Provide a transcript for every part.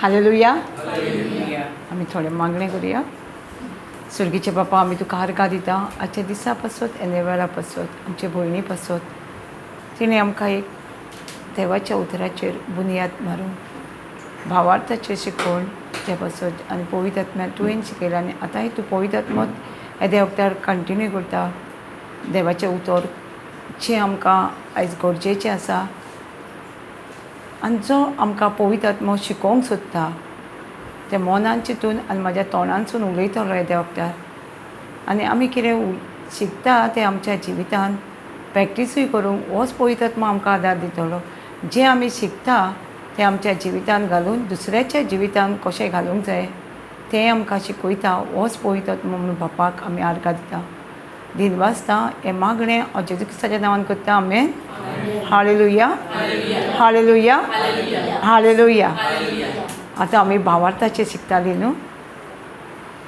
Hallelujah. आमी थोडे मागणे करूया. स्वर्गीचे बापा, आमी तुका आर्गां दिता आजच्या दिसा पासत एने वेळा पासत आमचे भयणी पासत तिणें आमकां एक देवाच्या उतराचेर बुनयाद मारून भावार्थाचेर शिकोवन ते पासत आनी पवित्र आत्म्या तुवें शिकयलां आनी आतांय तूं पवित्र आत्मो येद्या वक्तार कंटिन्यू करता. देवाचें उतर जें आमकां आयज गरजेचें आसा आनी जो आमकां पवित्र आत्मो शिकोवंक सोदता ते मनान चिंतून आनी म्हाज्या तोंडानसून उलयतलो येद्या वक्तार. आनी आमी कितें शिकता तें आमच्या जिवितान प्रॅक्टीसूय करूंक होच पवित्र आत्मो आमकां आदार दितलो. जें आमी शिकता तें आमच्या जिवितान घालून दुसऱ्याच्या जिवितान कशें घालूंक जाय तें आमकां शिकयता. होच पवित्र आत्मो म्हणून बापाक आमी आर्गां दिता. दिनवासता हें मागणें हांव जेजू क्रिस्ताच्या नांवान करता. आमेन. हालेलुया. हालेलुया. हालेलुया. आतां आमी भावार्थाचेर शिकतालीं न्हू.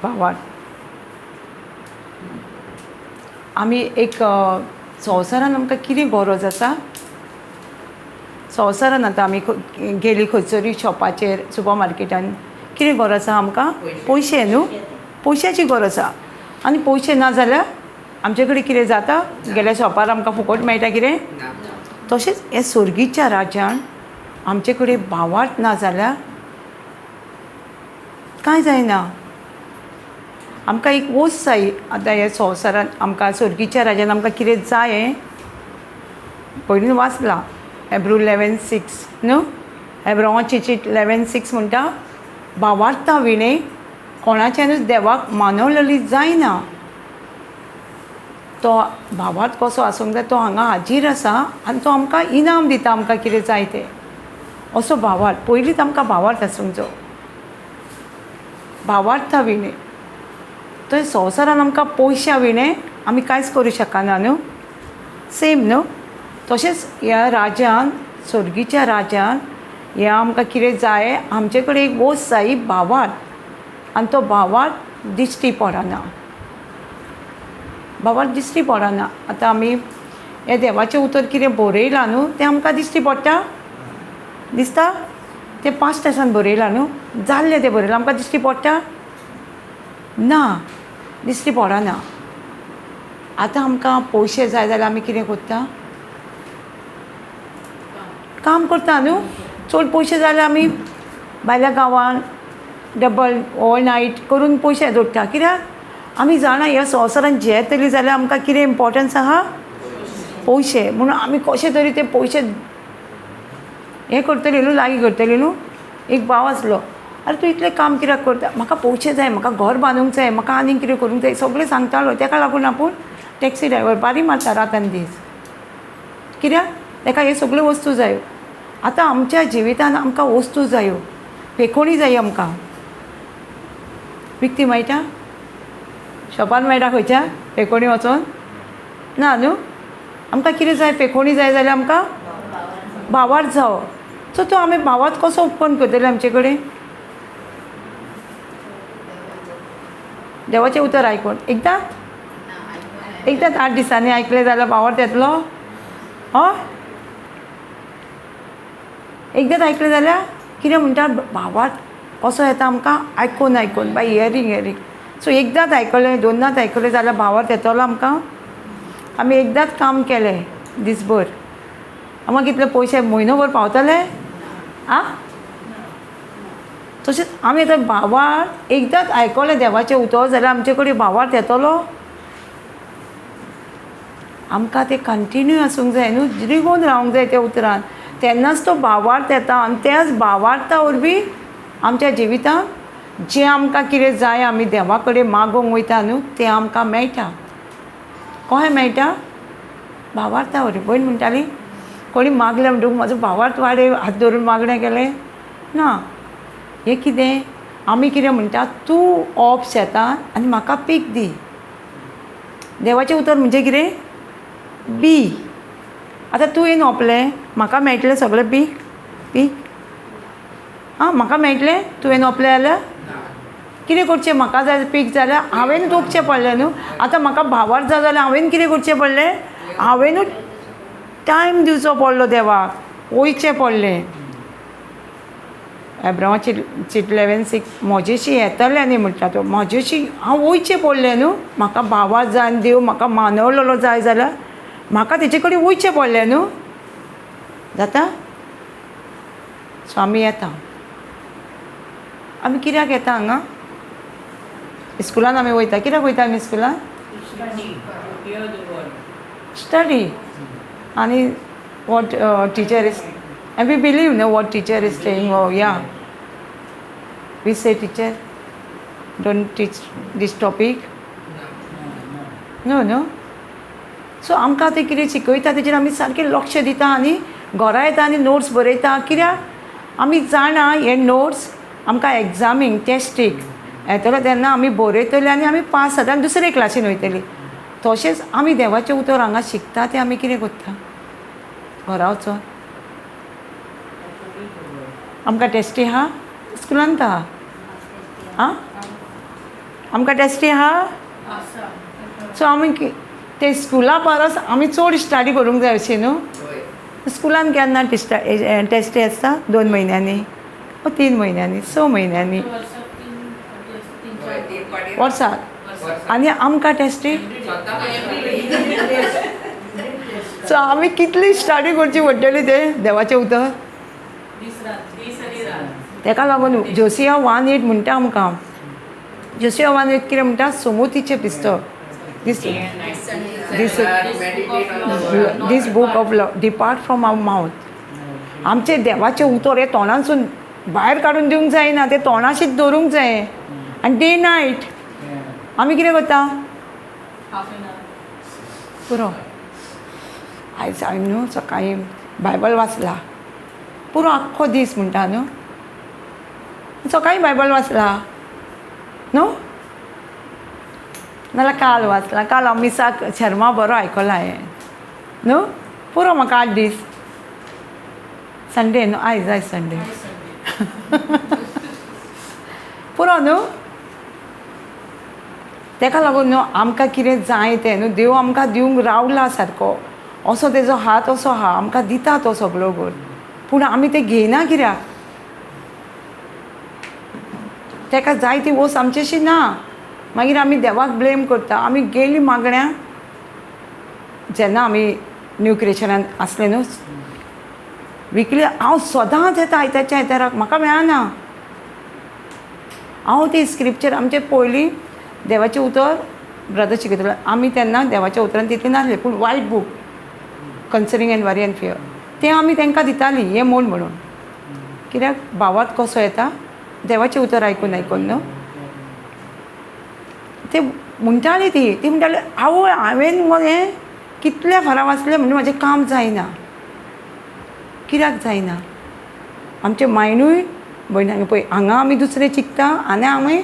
भावार्थ आमी एक संवसारान आमकां कितें गरज आसा. संवसारान आतां आमी गेली खंयसरूय शॉपाचेर सुपर मार्केटान कितें गरज आसा आमकां. पयशे न्हू. पयशाची गरज आसा. आनी पयशे ना जाल्यार आमचे कडेन कितें जाता. गेल्या शॉपार आमकां फुकट मेळटा कितें. तशेंच हे स्वर्गीच्या राज्यान आमचे कडेन भावार्थ ना जाल्यार कांय जायना. आमकां एक वस्त जाय. आतां ह्या संवसारान आमकां स्वर्गीच्या राज्यान आमकां कितें जाय पयलीं वाचलां हेब्रू 11:6 न्हू. हेब्रोवाची चिट 11:6 म्हणटा भावार्था विणे कोणाच्यानूच देवाक मानवलेली जायना. तो भावार्थ कसो आसूंक जाय तो हांगा हाजीर आसा आनी तो आमकां इनाम दिता आमकां कितें जाय तें. असो भावार्थ पयलींच आमकां भावार्थ आसूंक जाय. भावार्था विणे थंय संवसारान आमकां पयशा विणे आमी कांयच करूं शकना न्हू. सेम न्हू. तशेंच ह्या राज्यान स्वर्गीच्या राज्यान हें आमकां कितें जाय आमचे कडेन एक वस्त जाय भावार्थ. आनी तो भावार्थ दिश्टी पडना. भावार्थ दिश्टी पडना. आतां आमी हे देवाचें उतर कितें बरयलां न्हू तें आमकां दिश्टी पडटा. दिसता तें पास्ट टेंसान बरयलां न्हू. जाल्लें तें बरयलां आमकां दिश्टी पडटा ना. दिश्टी पडना. आतां आमकां पयशे जाय जाल्यार आमी कितें करता. काम करता न्हू. चड पयशे जाल्यार आमी भायल्या गांवान डबल ओवरनायट करून पयशे जोडटा. कित्याक आमी जाणा ह्या संवसारान जे तरी जाल्यार आमकां कितें इम्पोर्टन्स आहा पयशे. म्हणून आमी कशे तरी ते पयशे हें करतली न्हू लागीं करतली न्हू. एक भाव आसलो. आरे तूं इतलें काम कित्याक करता. म्हाका पयशे जाय. म्हाका घर बांदूंक जाय. म्हाका आनीक कितें करूंक जाय सगळें सांगतालो. ताका लागून आपूण टॅक्सी ड्रायव्हर बारी मारता रात दीस. कित्याक ताका हे सगळ्यो वस्तू जायो. आतां आमच्या जिवितान आमकां वस्तू जायो. पेखोणी जाय आमकां. विकती मेळटा शॉपान मेळटा खंयच्या पेखोणी वचोन ना न्हू. आमकां कितें जाय पेखोणी जाय जाल्यार आमकां भावार्थ जावो. सो तो आमी भावार्थ कसो उत्पन्न करतले आमचे कडेन. देवाचें उतर आयकून एकदां 8 दिसांनी आयकलें जाल्यार भावार्थ येतलो. हय एकदांच आयकलें जाल्यार कितें म्हणटा भावार्थ कसो येता आमकां आयकून बाय हियरींग. सो एकदांच आयकलें 2दांच आयकलें जाल्यार भावार्थ येतलो आमकां. आमी एकदांच काम केलें दिसभर आमकां कितले पयशे म्हयनोभर पावतले आं. तशेंच आमी आतां भावार्थ एकदांच आयकलें देवाचें उतर जाल्यार आमचे कडेन भावार्थ येतलो. आमकां तें कंटिन्यू आसूंक जाय न्हू. रिगून रावंक जाय त्या उतरान. तेन्नाच तो भावार्थ येता आनी त्याच भावार्था वरवीं आमच्या जिवितान जें आमकां कितें जाय आमी देवा कडेन मागोंक वयता न्हू तें आमकां मेळटा. कशें मेळटा भावार्था वरवीं. पयलीं म्हणटालीं कोणी मागलें म्हणटकूच म्हाजो भावार्थ वाडय हात धरून मागणें केलें ना. हें कितें आमी कितें म्हणटा तूं ओप शेतान आनी म्हाका पीक दी. देवाचें उतर म्हणजे कितें बी. आतां तुवें ओपलें म्हाका मेळटलें सगळें पीक आं म्हाका मेळटलें. तुवें ओपलें जाल्यार कितें करचें. म्हाका जाय पीक जाल्यार हांवें रोंपचें पडलें न्हू. आतां म्हाका भावार्थ जाय जाल्यार हांवें कितें करचें पडलें. हांवेंनूच टायम दिवचो पडलो देवाक. वयचें पडलें. एब्रामाची चितलेवेन म्हजेशी येतले न्ही म्हटला तो म्हजेशी हांव वयचें पडलें न्हू म्हाका भावा जावन देव म्हाका मानवलेलो जाय जाल्यार म्हाका तेजे कडेन वयचें पडलें न्हू जाता सो आमी येता आमी कित्याक येता हांगा स्कुलान आमी वयता कित्याक वयता आमी स्कुलान स्टडी आनी what teacher is and we believe what teacher is saying. Oh yeah, we say teacher don't teach this topic. No. So आमकां ते कितें शिकयता तेजेर आमी सारकें लक्ष दिता आनी घरा येता आनी नोट्स बरयता कित्याक आमी जाणा हे नोट्स आमकां एग्जामीक टेस्टीक येतलो तेन्ना आमी बरयतली आनी आमी पास जाता आनी दुसरे क्लासीन वयतली तशेंच आमी देवाचें उतर हांगा शिकता तें आमी कितें करता घरा वचोन आमकां टेस्टी आहा स्कुलांत आहा आमकां टेस्टी आहा सो आमी ते स्कुला परस आमी चड स्टडी करूंक जाय अशी न्हू स्कुलान केन्ना टेस्टी आसता 2 म्हयन्यांनी 3 म्हयन्यांनी 6 म्हयन्यांनी वर्साक आनी आमकां टेस्टी सो आमी कितली स्टडी करची पडटली ते देवाचें उतर तेका लागून जोसिया 1:8 म्हणटा आमकां जोसिया 1:8 कितें म्हणटा सोमोतीचें पुस्तक this book of law depart from our mouth आमचे देवाचें उतर हे तोंडांसून भायर काडून दिवंक जायना ते तोंडाशीच दवरूंक जाय आनी डे नायट आमी कितें करता पुरो आयज हांवें न्हू सकाळीं बायबल वाचला पुरो आख्खो दीस म्हणटा न्हू सकाळीं बायबल वाचला न्हू नाल्यार काल वाचला काल अमिसाक शर्मा बरो आयकला हांवें न्हू पुरो म्हाका 8 दीस संडे न्हू आयज संडे पुरो न्हू तेका लागून न्हू आमकां कितें जाय तें न्हू देव आमकां दिवंक रावला सारको असो तेजो हात असो आहा आमकां दिता तो सगळो गूण पूण आमी ते घेयना कित्याक तेका जाय ती वस्त आमचेशी ना मागीर आमी देवाक ब्लेम करता आमी गेलीं मागण्या जेन्ना आमी न्यू क्रिएशनान आसले न्हू विकली हांव सदांच येता आयतारच्या आयताराक म्हाका मेळना हांव ती स्क्रिप्चर आमचे पयलीं देवाचें उतर ब्रदर शिकयतालो आमी तेन्ना देवाच्या उतरान तितलें नासलें पूण वायट book concerning environment and fear तें आमी तांकां दितालीं हें म्हूण म्हणून कित्याक भावात कसो येता देवाचें उतर आयकून न्हू ते म्हणटाली ती म्हणटाली आवय हांवें हें कितल्या फारां वाचलें म्हणजे म्हाजें काम जायना कित्याक जायना आमचें मायंडूय भयणांनी पळय हांगा आमी दुसरें चिंतता आनी आमी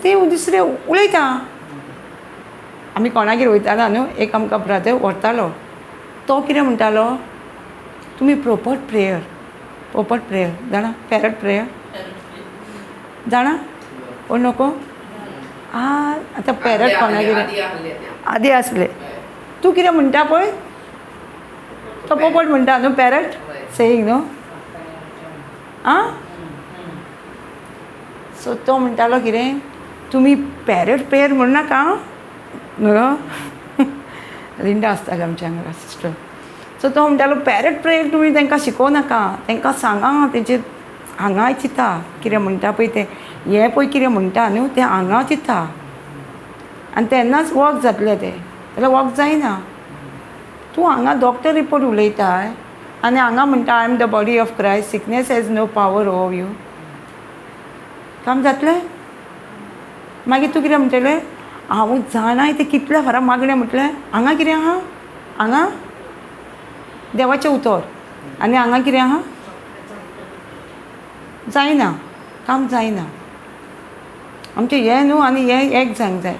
तें दुसरें उलयता आमी कोणागेर वयतालो न्हू एक आमकां ब्रदर व्हरतालो तो कितें म्हणटालो तुमी प्रोपर प्रेयर जाणा पॅरट प्रेयर जाणा ओ नको आतां पॅरट कोणागेर आदी आसले तूं कितें म्हणटा पळय तो पोपट म्हणटा न्हू पॅरट सेयींग न्हू सो तो म्हणटालो कितें तुमी पॅरट प्रेयर म्हणनाका न्हू लिंडा आसताली आमच्या हांगा सिस्टर सो तो म्हणटालो पॅरट प्रेयर तुमी तांकां शिकोवनाका तांकां सांगा तेजेर हांगा चिंता कितें म्हणटा पळय तें हें पळय कितें म्हणटा न्हू तें हांगा चिंता आनी तेन्नाच वर्क जातलें तें जाल्यार वर्क जायना तूं हांगा डॉक्टर रिपोर्ट उलयताय आनी हांगा म्हणटा I am the body of Christ sickness has no power over you काम जातलें मागीर तूं कितें म्हणटलें हांव जाणाय तें कितल्या फारां मागणें म्हटलें हांगा कितें आहा हांगा देवाचें उतर आनी हांगा कितें आहा जायना काम जायना आमचें हें न्हू आनी हें एक जावंक जाय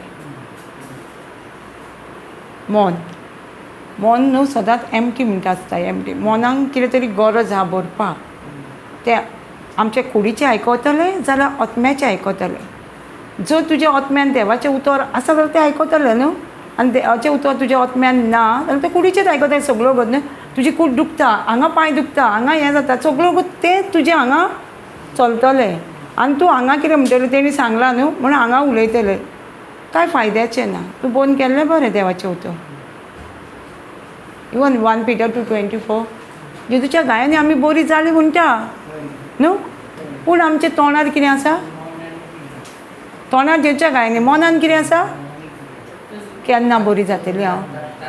मन न्हू सदांच एमटी म्हणटा आसता एमटी मनाक कितें तरी गरज आहा भरपाक तें आमचे कुडीचें आयकतले जाल्यार आत्म्याचें आयकतले जर तुज्या आत्म्यान देवाचें उतर आसा जाल्यार तें आयकतलें न्हू आनी देवाचें उतर तुज्या आत्म्यान ना जाल्यार तें कुडीचेंच आयकतलें सगळो गत न्हू तुजी कूड दुखता हांगा पांय दुखता हांगा हें जाता सगळो गत तें तुजें हांगा चलतलें आनी तूं हांगा कितें म्हणटलें तेणी सांगलां न्हू म्हण हांगा उलयतलें कांय फायद्याचें ना तूं बंद केल्लें बरें देवाचें उतर इवन 1 Peter 2:24 जेजूच्या गायांनी आमी बरीं जालीं म्हणटा न्हू पूण आमच्या तोंडार कितें आसा तोंडार जेजूच्या गायांनी मनान कितें आसा केन्ना बरी जातलीं हांव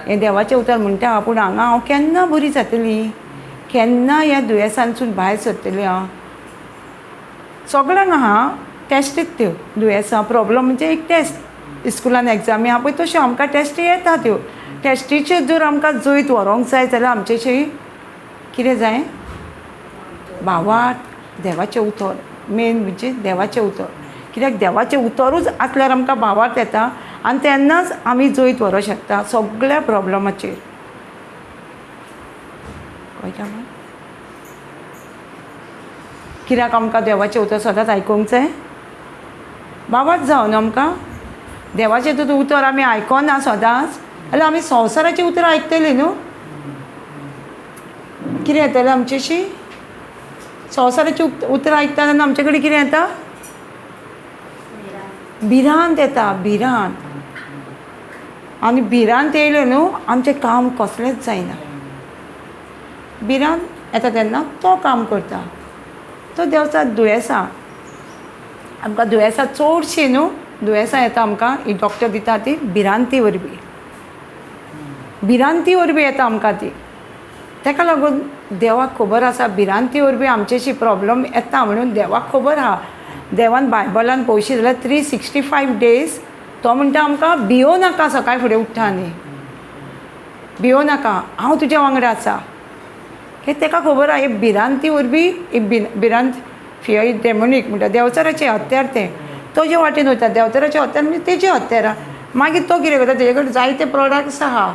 हें देवाचें उतर म्हणटा पूण हांगा हांव केन्ना बरी जातलीं केन्ना ह्या दुयेंसांसून भायर सरतलीं हांव सगळ्यांक आहा टेस्टीच त्यो दुयेंसां प्रॉब्लम म्हणजे एक टेस्ट इस्कुलान एग्जामी आहा पळय तश्यो आमकां टेस्टी येता त्यो टेस्टीच्यो जर आमकां जैत व्हरूंक जाय जाल्यार आमचेशी कितें जाय भावार्थ देवाचें उतर मेन म्हणजे देवाचें उतर कित्याक देवाचें उतरूच आसल्यार आमकां भावार्थ येता आनी तेन्नाच आमी जैत व्हरूंक शकता सगळ्या प्रॉब्लमाचेर कळटा न्हू कित्याक आमकां देवाचें उतर सदांच आयकूंक जाय भावार्थ जावन आमकां देवाचें तर उतर आमी आयकोना सदांच जाल्यार आमी संवसाराचें उतर आयकतलीं न्हू कितें येतलें आमचेशी संवसाराचें उतर आयकता तेन्ना आमचे कडेन कितें येता भिरांत येता भिरांत आनी भिरांत येयलें न्हू आमचें काम कसलेंच जायना भिरांत येता तेन्ना तो काम करता तो देंवता दुयेंसां आमकां दुयेंसां चडशीं न्हू दुयेंसां येता आमकां ही डॉक्टर दिता ती भिरांती वरवीं येता आमकां ती ताका लागून देवाक खबर आसा भिरांती वरवीं आमचेशी प्रॉब्लम येता म्हणून देवाक खबर आहा देवान बायबलान पळोवशी जाल्यार 365 days तो म्हणटा आमकां भियो नाका सकाळीं फुडें उठ्ठा न्ही भियो नाका हांव तुज्या वांगडा आसा हें ताका खबर आहा हे भिरांती वरवीं भिरांत फियर इज डेमोनीक म्हणटा देंवचाराचें हत्यार तें तो जे वाटेन वयता देंवचाराचें हत्यार म्हणजे तेजें हत्यार मागीर तो कितें करता तेजे कडेन जायते प्रॉडक्ट्स आहा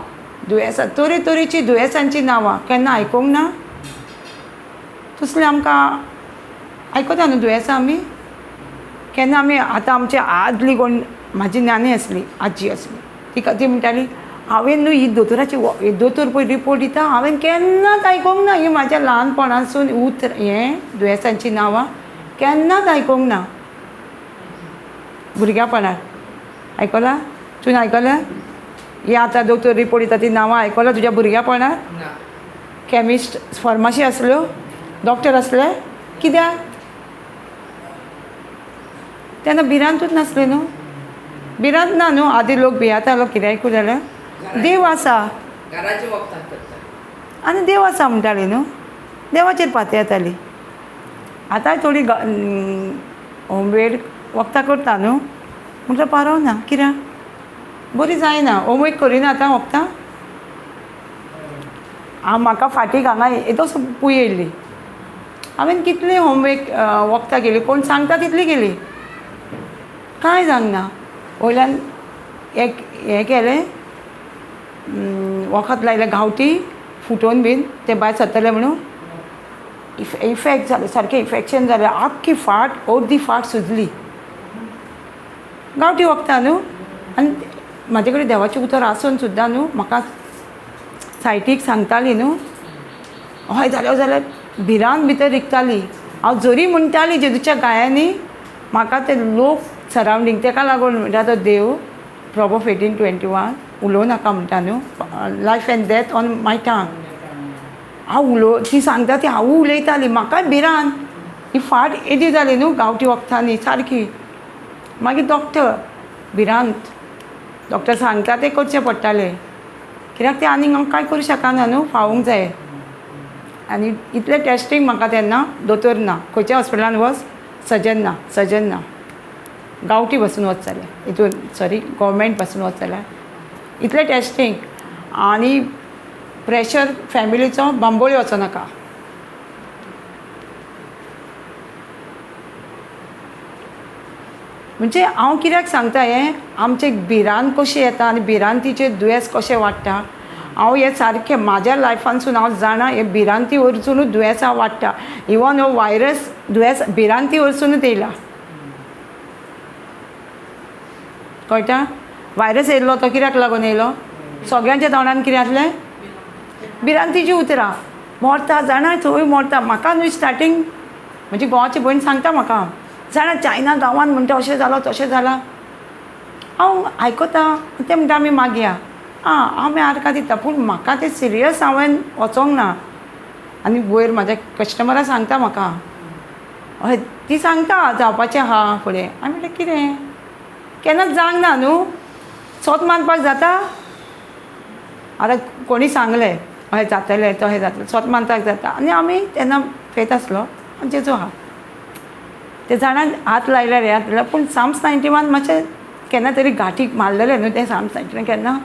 दुयेंसां तरेतरेची दुयेंसांची नांवां केन्ना आयकूंक ना तसलें आमकां आयकता न्हू दुयेंसां आमी केन्ना आमी आतां आमची आदली कोण म्हाजी नानी आसली आजी आसली ती म्हणटाली हांवें न्हू ही दोतोराची दोतोर पळय रिपोर्ट दिता हांवें केन्नाच आयकूंक ना ही म्हाज्या ल्हानपणासून उतर हें दुयेंसांची नांवां केन्नाच आयकूंक ना भुरग्यापणान आयकलां तुवें आयकलां ही आतां दोतोर रिपोर्ट दिता ती नांवां आयकलां तुज्या भुरग्यापणान कॅमिस्ट फार्मासी आसल्यो डॉक्टर आसले कित्याक तेन्ना भिरांतूच नासलें न्हू भिरांत ना न्हू आदी लोक भियातालो कित्याकूय जाल्यार देव आसा आनी देव आसा म्हणटाली न्हू देवाचेर पातय येताली आतां थोडी होमवेड वखदां करता न्हू म्हणटा पारोना कित्याक बरी जायना होमवेक करिना आतां वखदां म्हाका फाटीक हांगा येदो पूय येयल्ली हांवें कितली होमवेक वखदां गेली कोण सांगता तितली गेली कांय जावंक वयल्यान एक हें केलें वखद लायलें गांवठी फुटोवन बीन ते भायर सरतले म्हणून इफेक्ट जालें सारकें इन्फेक्शन जालें आख्खी फाट अर्दी फाट सुजली गांवठी वखदां न्हू आनी म्हाजे कडेन देवाचें उतर आसून सुद्दां न्हू म्हाका सायटीक सांगताली न्हू हय जाल्यार भिरांत भितर रिगताली हांव जरी म्हणटाली जेजूच्या गायांनी म्हाका ते लोक सरावंडींग ताका लागून म्हणटा तो देव प्रॉब्स 18:21 उलोव नाका म्हणटा न्हू लायफ एंड डेथ ऑन माय टांग हांव ती सांगता ती हांव उलयताली म्हाकाय भिरांत ही फाट येदी जाली न्हू गांवठी वखदांनी सारकी मागीर डॉक्टर भिरांत डॉक्टर सांगता ते करचें पडटालें कित्याक ते आनीक हांव कांय करूं शकना न्हू फावूंक जाय आनी इतलें टेस्टींग म्हाका तेन्ना दोतोर ना खंयच्या हॉस्पिटलान वच सजन ना गांवठी बसून वच जाल्यार हितून सॉरी गव्हर्मेंट बसून वच जाल्यार इतलें टेस्टींग आनी प्रेशर फॅमिलीचो बांबोळी वचो नाका म्हणजे हांव कित्याक सांगता हें आमचे भिरांत कशी येता आनी भिरांतीचे दुयेंस कशें वाडटा हांव हें सारकें म्हाज्या लायफानसून हांव जाणा हे भिरांती वरचूनच दुयेंसां वाडटा इवन हो वायरस दुयेंस भिरांती वरचूनच येयला कळटा वायरस येयल्लो तो कित्याक लागून येयलो सगळ्यांच्या तोंडान कितें आसलें भिरांतीची उतरां मरता जाणा थंय मरता म्हाका न्हू स्टार्टींग म्हजी घोवाची भयण सांगता म्हाका, जाणा चायना गांवांत म्हणटा अशें जालां तशें जालां. हांव आयकता ते म्हणटा आमी मागया. आमी आर्कां दिता, पूण म्हाका तें सिरियस हांवें वचोंक ना. आनी वयर म्हाज्या कस्टमरां सांगता म्हाका, हय ती सांगता जावपाचें आहा फुडें. हांवें म्हणलें कितें, केन्नाच जावंक ना न्हू, सोत मानपाक जाता. आतां कोणी सांगलें हय जातलें तशें जातलें, सोत मानपाक जाता. आनी आमी तेन्ना फेथ आसलो आनी जेजू आहा. ते जाणान हात लायल्यार हे हात लायल्यार, पूण साम्स 91 मातशें केन्ना तरी गांठीक मारलेलें न्हू तें साम्स 91 केन्ना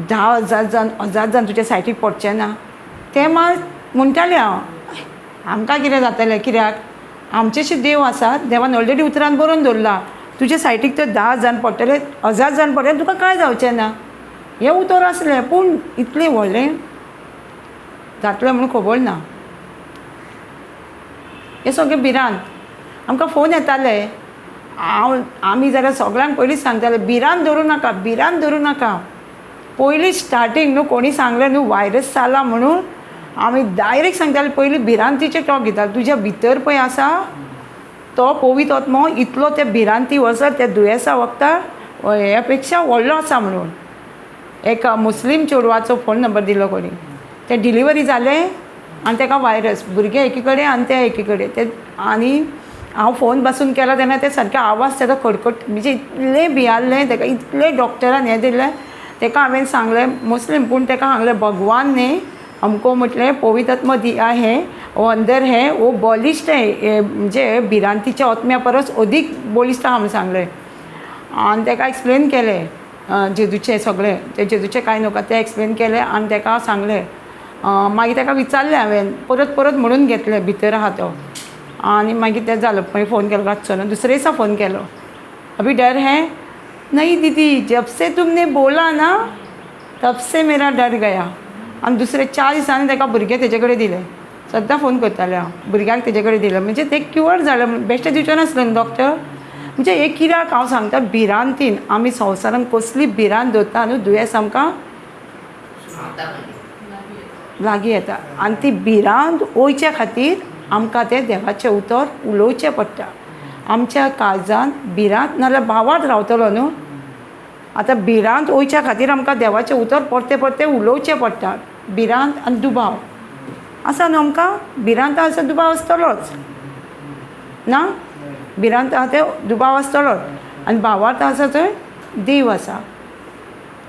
10,000 जाण 1000 जाण तुज्या सायटीक पडचें ना. तें मात म्हणटालें हांव, आमकां कितें जातलें, कित्याक आमचेशे देव आसा, देवान ऑलरेडी उतरान बरोवन दवरला, तुजे सायटीक तर 10 जाण पडटले, 1000 जाण पडटले, तुका कांय जावचें ना. हें उतर आसलें, पूण इतलें व्हडलें जातलें म्हणून खबर ना. हें सगळें भिरांत. आमकां फोन येताले, आमी जाल्यार सगळ्यांक पयलींच सांगताले भिरांत धरूं नाका, भिरांत धरूं नाका. पयलीं स्टार्टींग न्हू कोणी सांगलें न्हू वायरस जाला म्हणून, आमी डायरेक्ट सांगताले पयलीं भिरांतीचे टॉक घेताले. तुज्या भितर पळय आसा तो पवित्र आत्मो इतलो त्या भिरांती वर्सां त्या दुयेंसा वखदार ह्या पेक्षा व्हडलो आसा म्हणून. एक मुस्लीम चेडवाचो फोन नंबर दिलो कोणी, तें डिलिव्हरी जालें आनी ताका वायरस, भुरगें एकी कडेन आनी तें एकी कडेन. ते आनी हांव फोन बसून केलो तेन्ना ते सारके आवाज तेका खडखड, म्हणजे इतलें भियारलें ताका, इतलें डॉक्टरान हें दिलें. ताका हांवें सांगलें मुस्लीम, पूण ताका सांगलें भगवान ने हमको म्हटलें पवित्र आत्मा दिया है, वो अंदर है, वो बलिष्ठ है, म्हणजे भिरांतीच्या आत्म्या परस अदीक बलिष्ठ आहा म्हणून सांगलें. आनी ताका एक्सप्लेन केलें जेजूचें सगळें, ते जेजूचें कांय नका तें एक्सप्लेन केलें. आनी ताका सांगलें, मागीर ताका विचारलें हांवें, परत परत म्हणून घेतलें भितर आहा तो. आनी मागीर तें जालें. मागीर फोन केलो रातचो ना, दुसरे दिसा फोन केलो, अभी डर है, नहीं दीदी जब से तुमने बोला ना तब से मेरा डर गया. आनी दुसरे 4 दिसांनी ताका भुरगें तेजे कडेन दिलें. सद्दां फोन करतालें हांव, भुरग्याक तेजे कडेन दिलें, म्हणजे तें क्युअर जालें. बेश्टें दिवचें नासलें न्हू डॉक्टर. म्हणजे एक कित्याक हांव सांगता, भिरांतीन आमी संवसारान कसली भिरांत दवरता न्हू, दुयेंस आमकां लागीं येता. आनी ती भिरांत वयच्या खातीर आमकां तें देवाचें उतर उलोवचें पडटा. आमच्या काळजांत भिरांत नाजाल्यार भावार्थ रावतलो न्हू. आतां भिरांत वयच्या खातीर आमकां देवाचें उतर परते परते उलोवचें पडटा. भिरांत आनी दुबाव आसा न्हू आमकां, भिरांत आसा दुबाव आसतलोच ना, भिरांत आहा ते दुबाव आसतलोच. आनी भावार्थ आसा थंय देव आसा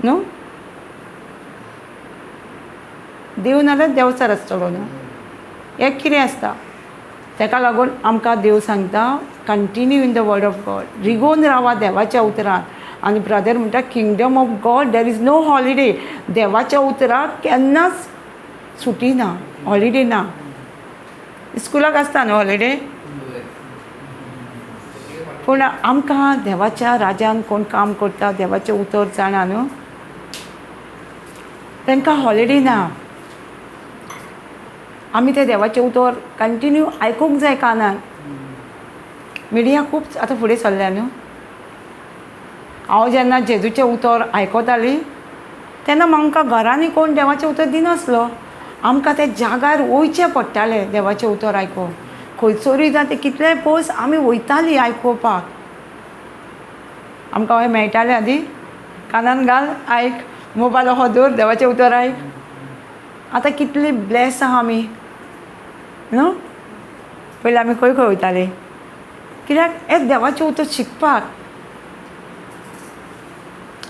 न्हू, देव नाजाल्यार देवचार आसतलो न्हू. हें कितें आसता, ताका लागून आमकां देव सांगता continue in the word of God, रिगोवन रावा देवाच्या उतरांत. आनी ब्रदर म्हणटा kingdom of God there is no holiday. देवाच्या उतराक केन्नाच सुटी ना, हॉलिडे ना. स्कुलाक आसता न्हू हॉलिडे, पूण आमकां देवाच्या राज्यान कोण काम करता, देवाचें उतर जाणा न्हू, तांकां हॉलिडे ना. आमी तें देवाचें उतर कंटिन्यू आयकूंक जाय कानान. मिडिया खूब आतां फुडें सरल्या न्हू. हांव जेन्ना जेजूचें उतर आयकतालीं तेन्ना आमकां घरांनी कोण देवाचें उतर दिनासलो. आमकां त्या जाग्यार वयचें पडटालें देवाचें उतर आयकोवंक. खंयसरूय जावं तें कितलेंय पयस आमी वयतालीं आयकोवपाक. आमकां हें मेळटालें आदी कानान घाल आयक, मोबायल हो दवर देवाचें उतर आयक. आतां कितली ब्लेस आहा आमी न्हू. पयलीं आमी खंय खंय वयतालीं, कित्याक हें देवाचें उतर शिकपाक.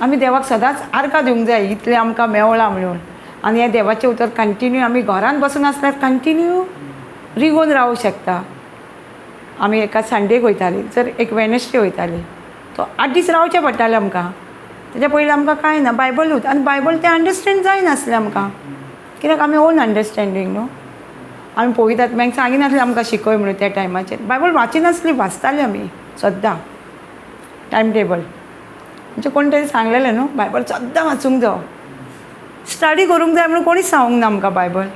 आमी देवाक सदांच आर्कां दिवंक जाय, इतलें आमकां मेवलां म्हणून. आनी हें देवाचें उतर कंटिन्यू आमी घरान बसून आसल्यार कंटिन्यू रिगोवन रावूं शकता. आमी एका संडेक वयतालीं, जर एक वेनसडे वयतालीं, तो 8 दीस रावचें पडटालें आमकां. तेज्या पयलीं आमकां कांय ना, बायबलूच. आनी बायबल तें अंडरस्टँड जायनासलें आमकां, कित्याक आमी ओन अंडरस्टँडींग न्हू. आमी पळयतात आत्म्यांक सांगिनासलें आमकां शिकय म्हणून. त्या टायमाचेर बायबल वाचिनासलीं, वाचतालीं आमी सद्दां टायम टेबल. म्हणजे कोण तरी सांगलेलें न्हू बायबल सद्दां वाचूंक जाय, स्टडी करूंक जाय म्हणून कोणीच सांगूंक ना आमकां. बायबल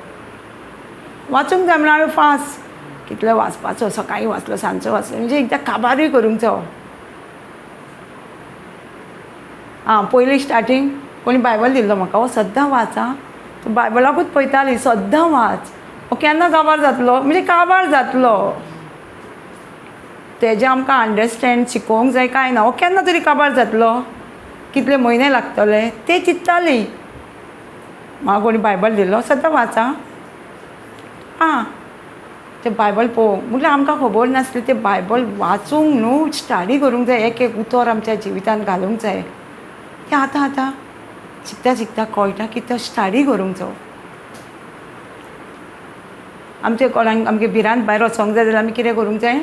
वाचूंक जाय म्हणून हांवें फास्ट कितलो वाचपाचो, सकाळीं वाचलो, सांजचो वाचलो, म्हणजे एकदां काबारूय करूंक जाय. पयलीं स्टार्टींग कोणी बायबल दिल्लो म्हाका, हो सद्दां वाच आं. बायबलाकूच पळयतालीं, सद्दां वाच. हो केन्ना काबार जातलो, म्हणजे काबार जातलो. तेजें आमकां अंडरस्टँड शिकोवंक जाय काय ना हो केन्ना तरी काबार जातलो, कितले म्हयने लागतले ते चिंत्तालीं. म्हाका कोणी बायबल दिलो सद्दां वाचा आं ते बायबल पळोवंक म्हटल्यार आमकां खबर नासलें ते बायबल वाचूंक न्हू स्टडी करूंक जाय, एक एक उतर आमच्या जिवितांत घालूंक जाय. तें आतां शिकता शिकता कळटा की तो स्टडी करूंक जाय. आमचे कोणाक आमगे भिरांत भायर वचोंक जाय जाल्यार आमी कितें करूंक जाय?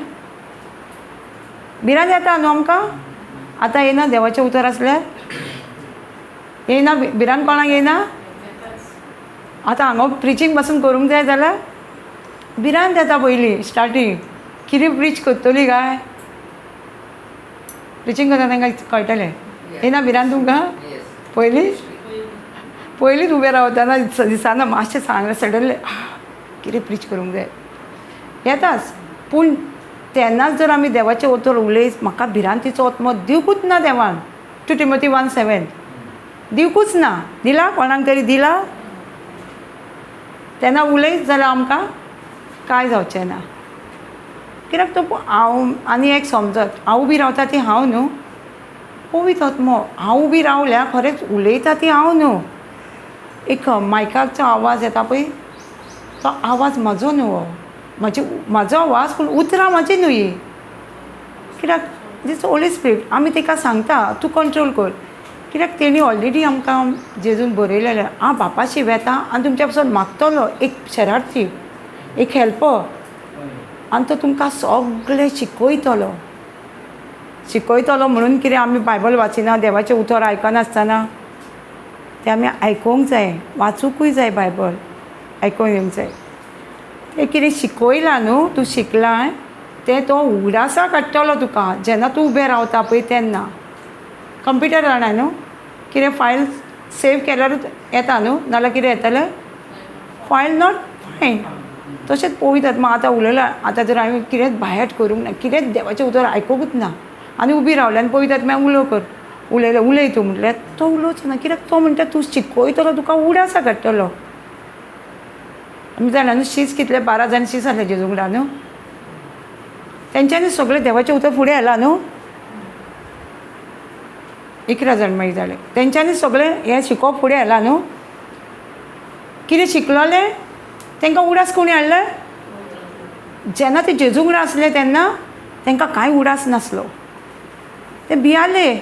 भिरांत येता न्हू आमकां, आतां येना देवाचें उतर आसल्यार येना, भिरांत कोणाक येना? आतां हांगा प्रिचींग पासून करूंक जाय जाल्यार भिरांत येता. पयलीं स्टार्टींग कितें प्रीच करतली काय, प्रिचींग करता तांकां कळटलें. येना भिरांत तुमकां? पयलींच उबें रावतना दिसना मातशें सांगलें सडनली कितें प्रीच करूंक जाय येताच. पूण तेन्नाच जर आमी देवाचें उतर उलयत म्हाका भिरांतीचो आत्मो दिवंकूच ना देवान. 2 Timothy 1:7 दिवंकूच ना. दिला कोणाक तरी दिला? तेन्ना उलयत जाल्यार आमकां कांय जावचें ना. कित्याक तो हांव आनी एक समजत, हांव उबी रावता ती हांव न्हू, पवित्र आत्मो हांव उबी रावल्या खरेंच उलयता ती हांव न्हू. एक मायकाचो आवाज येता पळय तो आवाज म्हजो न्हू, म्हजो आवाज पूण उतरां म्हाजी न्हू ही. कित्याक दीस होली स्पिरीट आमी ताका सांगता तूं कंट्रोल कर. कित्याक तेणी ऑलरेडी आमकां जेजून बरयलेलें हांव बापाशी वेता आनी तुमच्या पासून मागतलो एक शरार्थी, एक हेल्पर, आनी तो तुमकां सगळें शिकयतलो म्हणून कितें आमी बायबल वाचिना, देवाचें उतर आयकनासतना तें आमी आयकूंक जाय, वाचूंकूय जाय. बायबल आयकूंक येवंक जाय. तें कितें शिकयलां न्हू, तूं शिकलां तें तो उगडासा काडटलो तुका जेन्ना तूं उबें रावता पळय तेन्ना. कंप्युटरान न्हू कितें फायल सेव केल्यारूच येता न्हू, नाल्यार कितें येतलें फायल नॉट फायंड. तशेंच पळयत आत्मा आतां उलयलां, आतां जर हांवें कितेंच भायट करूंक ना, कितेंच देवाचें उतर आयकूंकूच ना आनी उबी रावलें आनी पळयत आत्म्या उलो कर, उलय तूं म्हटल्यार तो उलोवचो ना. कित्याक तो म्हणटा तूं शिकयतलो तुका उडासा काडटलो. आमी जाणा न्हू शीस कितले 12 जाण शीस आहले जेजू वांगडा न्हू, तेंच्यांनी सगळें देवाचें उतर फुडें व्हेलां न्हू. 11 जाण मागीर जाले, तेंच्यांनी सगळें हें शिकोवप फुडें व्हेलां न्हू. कितें शिकलोले तांकां उडास कोणी हाडले? जेन्ना ते जेजू वांगडा आसले तेन्ना तांकां कांय उडास नासलो. ते भियाले,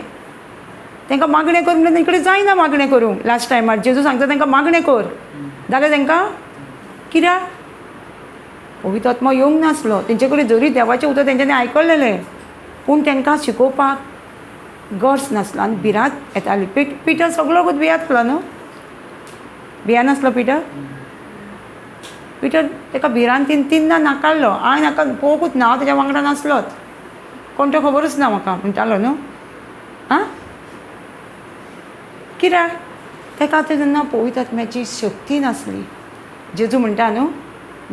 तांकां मागणें कर म्हणल्यार तेंचे कडेन जायना मागणें करूंक. लास्ट टायमार जेजू सांगता तांकां मागणें कर, जाल्यार तांकां कित्याक पवित्र आत्मो येवंक नासलो. तेंचे कडेन जरी देवाचें उतर तेंच्यांनी आयकलेलें पूण तांकां शिकोवपाक गट्स नासलो आनी भिरांत येताली. पिटर सगळो वगत भियातलो न्हू, भियानासलो पिटर ताका भिरांतीन 3दां नाकारलो. हांवें नाका पळोवंकूच ना, हांव तेज्या वांगडा नासलोच, कोण तो खबरूच ना म्हाका म्हणटालो न्हू. आं कित्याक ताका तेन्ना पवित्र आत्म्याची शक्ती नासली. जेजू म्हणटा न्हू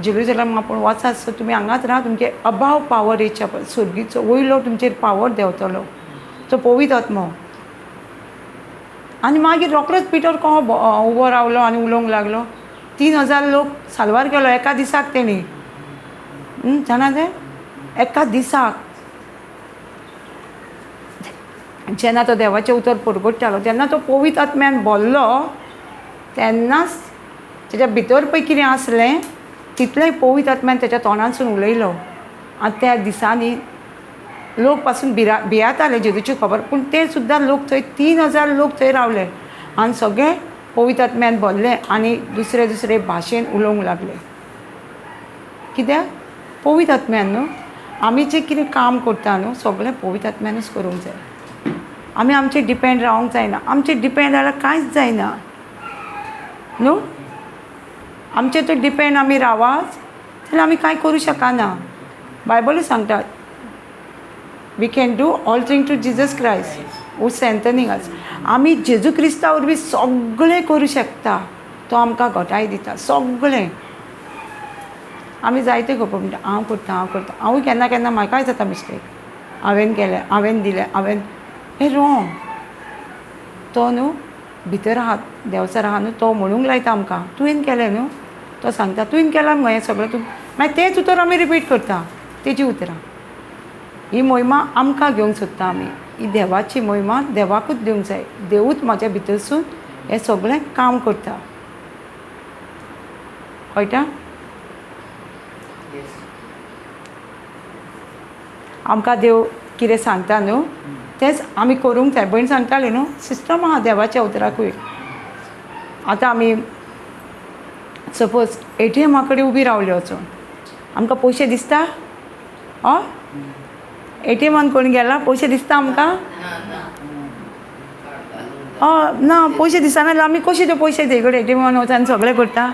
जेरुसलेम आपूण वचात सो तुमी हांगाच राहा, तुमचे अभाव पावर येवच्या पळय सुर्गीचो वयलो तुमचेर पावर देंवतलो तो पवित्र आत्मो. आनी मागीर रोखडोच पिटर कहो उबो रावलो आनी उलोवंक लागलो. 3000 लोक साल्वार केलो एका दिसाक तेणी. जाणा तें एका दिसाक जेन्ना तो देवाचें उतर परगट्टालो तेन्ना तो पवित्र आत्म्यान बोल्लो तेन्नाच तेज्या भितर पळय कितें आसलें तितलेंय पवित्र आत्म्यान तेज्या तोंडांतसून उलयलो. आनी त्या दिसांनी लोक पासून भियाताले जेजूची खबर, पूण ते सुद्दां लोक थंय 3000 लोक थंय रावले आनी सगळे पवित्र आत्म्यान भरले आनी दुसरे दुसरे भाशेन उलोवंक लागले. कित्याक पवित्र आत्म्यान न्हू आमी जें कितें काम करता न्हू सगळें पवित्र आत्म्यानूच करूंक जाय. आमी आमचे डिपेंड रावंक जायना. आमचे डिपेंड जाल्यार कांयच जायना न्हू. आमचे तो डिपेंड आमी रावात जाल्यार आमी कांय करूं शकना. बायबलूय सांगता we can do all thing to Jesus Christ who strengthening us. आमी जेजू क्रिस्ता वरवीं सगळें करूं शकता. तो आमकां घटाय दिता सगळें. आमी जायते खबर म्हणटा हांव करता हांवूय केन्ना केन्ना म्हाकाय जाता मिस्टेक. हांवें केलें हांवें दिलें हांवें हें रॉंग. तो न्हू भितर आहात देवचार आहा न्हू तो म्हणूंक लायता आमकां तुवें केलें न्हू. तो सांगता तुवें केलां मगो हें सगळें तूं. मागीर तेंच उतर आमी रिपीट करता तेजी उतरां. ही मोहिमा आमकां घेवंक सोदता आमी. ही देवाची मोहिमा देवाकूच दिवंक जाय. देवूच म्हाज्या भितरसून हें सगळें काम करता. कळटा? आमकां देव कितें सांगता न्हू तेंच आमी करूंक जाय. भयण सांगताली न्हू सिस्टम आहा देवाच्या उतराकूय. आतां आमी सपोज ATM कडेन उबी रावली वचून आमकां पयशे दिसता? हय ATM कोण गेला पयशे दिसता आमकां? हय ना पयशे दिसना जाल्यार आमी कशे ते पयशे ते कडेन ATM वचून सगळें करता.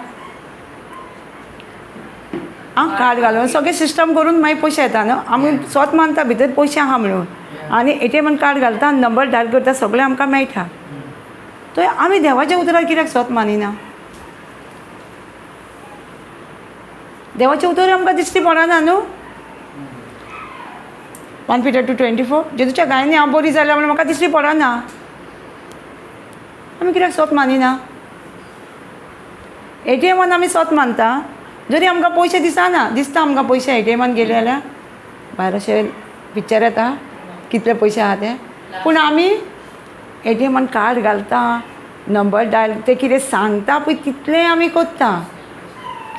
कार्ड घालून सगळें सिस्टम करून मागीर पयशे येता न्हू. आमी स्वत मानता भितर पयशे आहा म्हणून आनी ATM कार्ड घालता नंबर डायल करता सगळें आमकां मेळटा. थंय आमी देवाच्या उतरार कित्याक स्वत मानिना? देवाचे उतर आमकां दिश्टी पडना न्हू. 1 Peter 2:24 जेजूच्या गायनी हांव बरी जाल्या म्हणून म्हाका दिश्टी पडना. आमी कित्याक स्वत मानिना? ATM आमी स्वत मानता जरी आमकां पयशे दिसना. दिसता आमकां पयशे ATM गेले जाल्यार भायर अशें पिक्चर येता कितले पयशे आहा ते. पूण आमी ATM कार्ड घालता नंबर डायल ते कितें सांगता पळय तितलें आमी करता.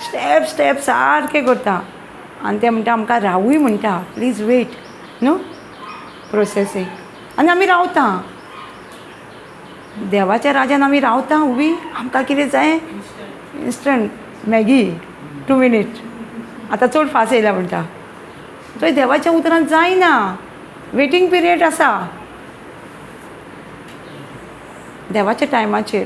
स्टेप सारकें करता आनी ते म्हणटा आमकां रावूय म्हणटा प्लीज वेट न्हू प्रोसेसींग. आनी आमी रावता देवाच्या राज्यान आमी रावता उबी. आमकां कितें जाय इन्स्टंट मॅगी 2 minutes आतां चड फास्ट येयला म्हणटा. थंय देवाच्या उतरान जायना. वेटींग पिरियड आसा देवाच्या टायमाचेर.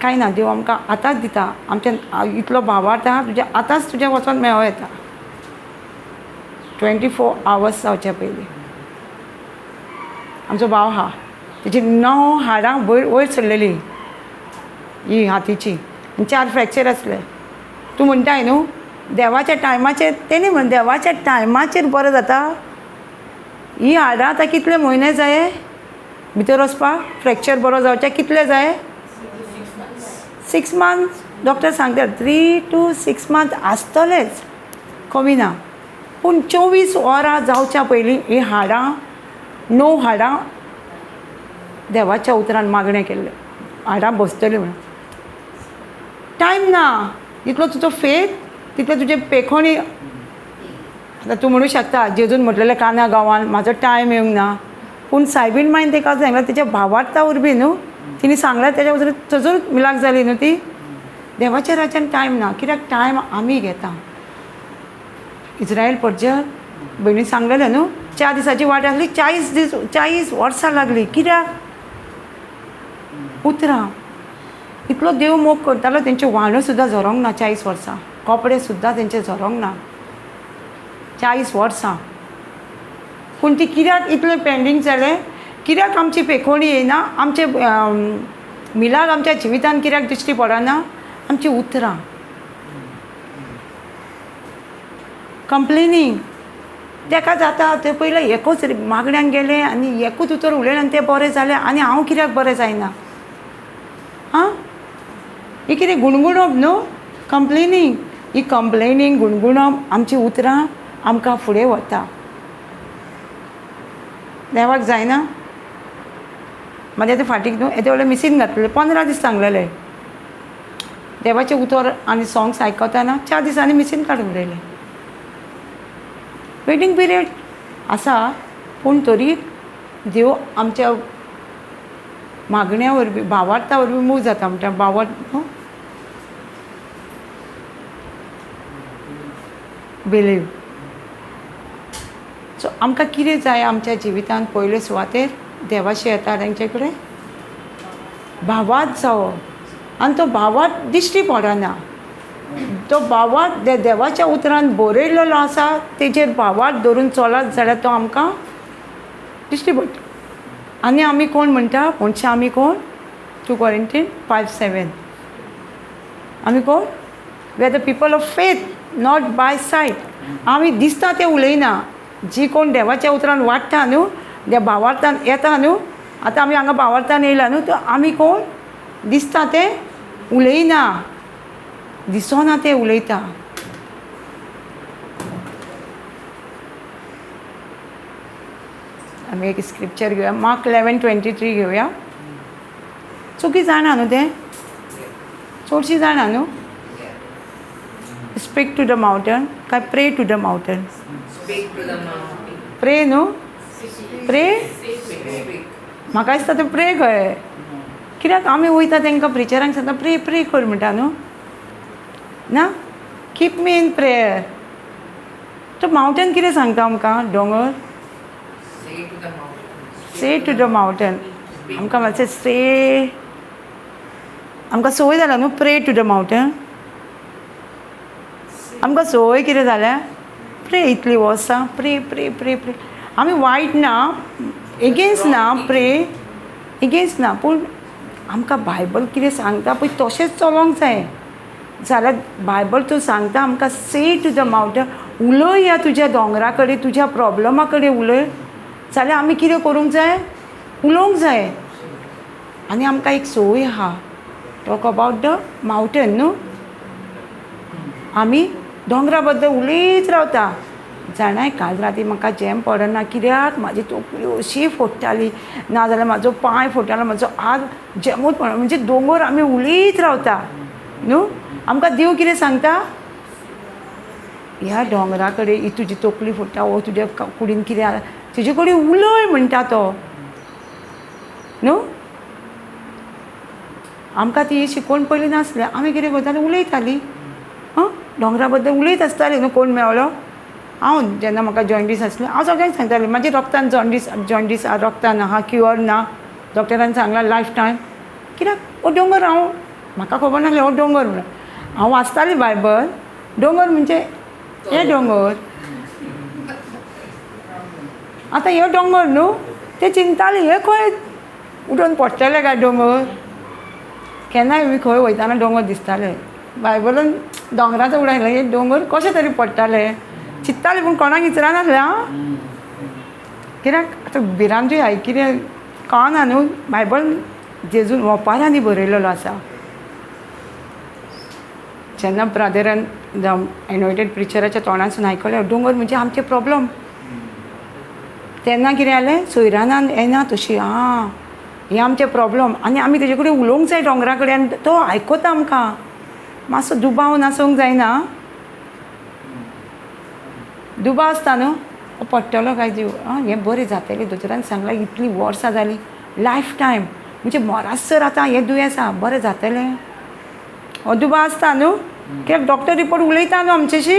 कांय ना देव आमकां आतांच दिता. आमच्या इतलो भावार्थ आहा तुज्या आतांच तुज्या वचोन मेळो येता 24 hours जावचे पयलीं. आमचो भाव आहा तेजी 9 हाडां वयर सरलेली ही हातीची 4 फ्रॅक्चर आसले. तूं म्हणटाय न्हू देवाच्या टायमाचेर तेणी म्हण देवाच्या टायमाचेर बरो जाता. ही हाडां आतां कितले म्हयने जाये भितर वचपाक फ्रॅक्चर बरो जावचे कितले जाय? 6 months. डॉक्टर सांगतात 3 to 6 months आसतलेच कमी ना. पूण 24 वरां जावच्या पयलीं ही हाडां 9 हाडां देवाच्या उतरान मागणें केल्लें हाडां बसतलीं म्हणून. टायम ना. जितलो तुजो फेथ तितले तुजे पेखोणी. आतां तूं म्हणूं शकता जेजून म्हटलेलें काना गांवान म्हाजो टायम येवंक ना. पूण सायबीण मायन ताका सांगलें तेज्या भावार्था उरबी न्हू तिणी सांगल्यार तेज्या उतर थंयसून मिलाक जाली न्हू ती. देवाच्या राज्यान टायम ना. कित्याक टायम आमी घेता. इस्रायल पर्जर भयणी सांगलेलें न्हू 4 दिसाची वाट आसली 40 वर्सां लागली. कित्याक? उतरां. इतलो देव मोग करतालो तेंचे वांडो सुद्दां झरोंक ना 40 वर्सां. कपडे सुद्दां तेंचे झरोंक ना 40 वर्सां. पूण ती कित्याक इतलें पेंडींग जालें? कित्याक आमची पेखोणी येयना? आमचे मिलाग आमच्या जिवितान कित्याक दिश्टी पडना? आमची उतरां. कंप्लेनींग ताका जाता ते पयलें एकूच मागण्यांक गेलें आनी एकूच उतर उलयलें आनी तें बरें जालें आनी हांव कित्याक बरें जायना? आं ही कितें गुणगुणप न्हू कंप्लेनींग. ही कंप्लेनींग गुणगुणप आमची उतरां आमकां फुडें व्हरता. देवाक जायना? म्हाज्या ते फाटीक न्हू येदे व्हडले मिसीन घातलेले 15 दीस सांगलेले. देवाचे उतर आनी सॉंग्स आयकताना 4 दिसांनी मिसीन काडून उडयलें. वेटींग पिरियड आसा पूण तरी देव आमच्या मागण्या वरवीं भावार्था वरवीं मूव जाता म्हणटा. भावार्थ बिलीव. सो आमकां कितें जाय आमच्या जिवितान पयले सुवातेर देवाशी येता तेंचे कडेन भावार्थ जावप आनी तो भावार्थ दिश्टी पडना. तो भावार्थ देवाच्या उतरान बरयल्लो आसा तेजेर भावार्थ धरून चलत जाल्यार तो आमकां दिश्टी पडटा. आनी आमी कोण म्हणटा म्हणचे आमी कोण 2 Corinthians 5:7 आमी कोण we are the people of faith not by sight. आमी दिसता तें उलयना. जी कोण देवाच्या उतरान वाडटा न्हू त्या भावार्थान येता न्हू. आतां आमी हांगा भावार्थान येयला न्हू तर आमी कोण दिसता तें उलयना. दिसना तें उलयता. आमी एक स्क्रिप्चर घेवया. मार्क 11:23 घेवया. चुकी जाणा न्हू तें, चडशीं जाणा न्हू. स्पीक टू द माउंटन काय प्रे टू द माउंटन? प्रे न्हू. प्रे म्हाका दिसता तें प्रे खंय. कित्याक आमी वयता तांकां प्रिचरांक सांगता प्रे प्रे कर म्हणटा न्हू. ना, कीप मी इन प्रेयर. तो माउंटन कितें सांगता आमकां? दोंगर. से टू द माउंटन. आमकां मातशें से, आमकां संवय जाला न्हू प्रे टू द माउंटन. आमकां संवय कितें जाल्या प्रे इतली वर्सां प्रे प्रे प्रे प्रे. आमी वायट ना, एगेन्स्ट ना, प्रे एगेन्स्ट ना, पूण आमकां बायबल कितें सांगता पळय तशेंच चलोंक जाय. जाल्यार बायबल तूं सांगता आमकां से टू द माउंटन. उलय ह्या तुज्या दोंगरा कडेन, तुज्या प्रॉब्लमा कडेन उलय. जाल्यार आमी कितें करूंक जाय? उलोवंक जाय. आनी आमकां एक संवय आहा, टॉक अबावट द माउंटन न्हू. आमी दोंगरा बद्दल उलयत रावता. जाणाय काल राती म्हाका जेम पडना. कित्याक म्हाजी तोकली अशी फोडटाली, नाजाल्यार म्हाजो पांय फोडटालो, म्हाजो हात जेमूच पडना. म्हणजे दोंगर आमी उलयत रावता न्हू. आमकां देव कितें सांगता? ह्या दोंगरा कडेन ही तुजी तोकली फोडटा, वो तुज्या कुडीन कितें आसा तुजे कडेन उलय म्हणटा तो न्हू. आमकां ती शिकवण पयली नासली. आमी कितें करतालीं? उलयतालीं. दोंगरा बद्दल उलयत आसतालीं न्हू. कोण मेळ्ळो, हांव जेन्ना म्हाका जॉन्डीस आसलें हांव सगळ्यांक सांगतालें म्हाज्या रक्तान जॉन्डीस रक्तान आहा, क्युअर ना. डॉक्टरान सांगलां लायफ टायम. कित्याक हो दोंगर हांव म्हाका खबर नासलें हो दोंगर म्हणून. हांव वाचतालें बायबल. दोंगर म्हणजे हे दोंगर. आतां हे दोंगर न्हू. ते चिंतालीं हे खंय उठून पडटले काय दोंगर. केन्नाय बी खंय वयताना दोंगर दिसताले. बायबलान दोंगराचो उडयलें हे दोंगर कशें तरी पडटाले चिंत्तालें, पूण कोणाक विचारनासलें हां. कित्याक आतां भिरांतूय हाय कितें कळना न्हू. बायबल जेजून ओंपारांनी बरयलेलो आसा. जेन्ना ब्रादरान एनॉयटेड प्रिचराच्या तोंडासून आयकलें दोंगर म्हणजे आमचे प्रॉब्लम, तेन्ना कितें जालें? सोयरानान येना तशी आं हे आमचे प्रॉब्लम. आनी आमी तेजे कडेन उलोवंक जाय दोंगरा कडेन. आनी तो आयकता आमकां. मातसो दुबाव नासोवंक जायना. दुबाव आसता न्हू पडटलो काय जीव. हें बरें जातलें. दोतोरान सांगलां इतलीं वर्सां जालीं, लायफ टायम म्हणजे मोरासर आतां हें दुयेंस आसा, बरें जातलें. हो दुबाव आसता न्हू. कित्याक डॉक्टर रिपोर्ट उलयता न्हू आमचेशी.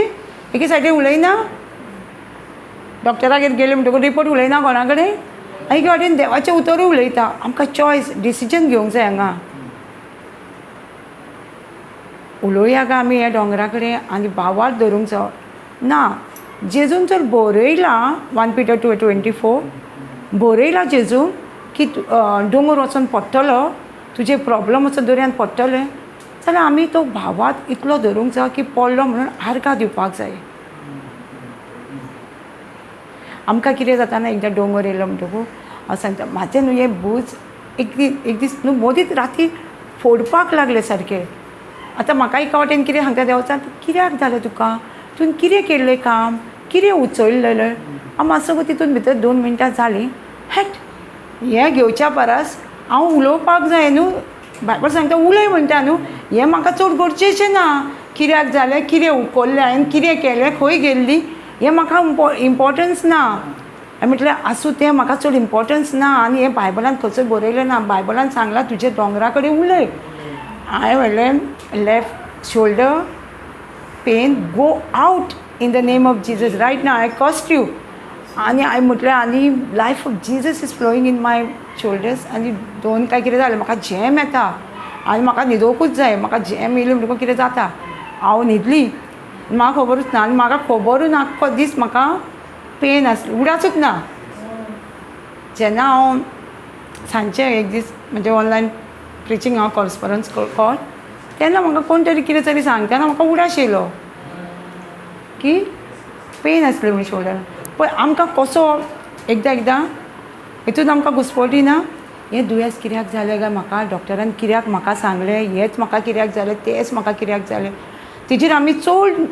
एके सायडीन उलयना. डॉक्टरागेर गेले म्हणटकूच रिपोर्ट उलयना कोणा कडेन. एके वाटेन देवाचें उतरूय उलयता. आमकां चॉयस डिसिजन घेवंक जाय हांगा. उलोवया गा आमी हे दोंगरा कडेन आनी भावार धरूंक जाय ना. जेजून जर बरयलां 1 Peter 2:24 बरयलां जेजून की दोंगर वचून पडटलो, तुजे प्रॉब्लम वचून दर्यान पडटले, जाल्यार आमी तो भावात इतलो धरूंक जाय की पडलो म्हणून आर्गां दिवपाक जाय. आमकां कितें जाताना एकदां दोंगर येयलो म्हणटकूच हांव सांगता म्हाजें न्हू हें भूज एक दीस न्हू मदींच राती फोडपाक लागलें सारकें. आतां म्हाका एका वाटेन कितें सांगता देवचान कित्याक जालें तुका, तुवें कितें केल्लें काम, कितें उचललेलें. हांव मातसो तितून भितर 2 मिनटां जालीं. हेट हें घेवच्या परस हांव उलोवपाक जाय न्हू. बायबल सांगता उलय म्हणटा न्हू. हें म्हाका चड गरजेचें ना. कित्याक जालें, कितें उखल्लें हांवें, कितें केलें, खंय गेल्ली, हें म्हाका इम्पॉर्टन्स ना. हांवें म्हटलें आसूं तें म्हाका चड इम्पॉर्टन्स ना. आनी हें बायबलान खंयच बरयलें ना. बायबलान सांगलां तुजे दोंगरा कडेन उलय. हांवें म्हणलें left shoulder pain go out in the name of Jesus right now I cast you. आनी हांवें म्हटलें आनी life of Jesus is flowing in my shoulders. आनी दोन काय कितें जालें म्हाका झेम येता आनी म्हाका न्हिदोकूच जाय. म्हाका झेम येयली म्हणटकूच कितें जाता हांव न्हिदली. म्हाका खबरूच ना आनी म्हाका खबरूच ना आख्खो दीस म्हाका पेन आसली, उडाचूच ना. जेन्ना हांव सांजचें एक दीस म्हणजे ऑनलायन प्रिचींग हांव कॉन्फरन्स कॉल तेन्ना म्हाका कोण तरी कितें तरी सांगतना म्हाका उडाश येयलो की पेन आसली म्हण शोल्डर. पळय आमकां कसो एकदां हितून आमकां घुसपटी ना हें दुयेंस कित्याक जालें काय म्हाका, डॉक्टरान कित्याक म्हाका सांगलें, हेंच म्हाका कित्याक जालें, तेंच म्हाका कित्याक जालें. तेजेर आमी चड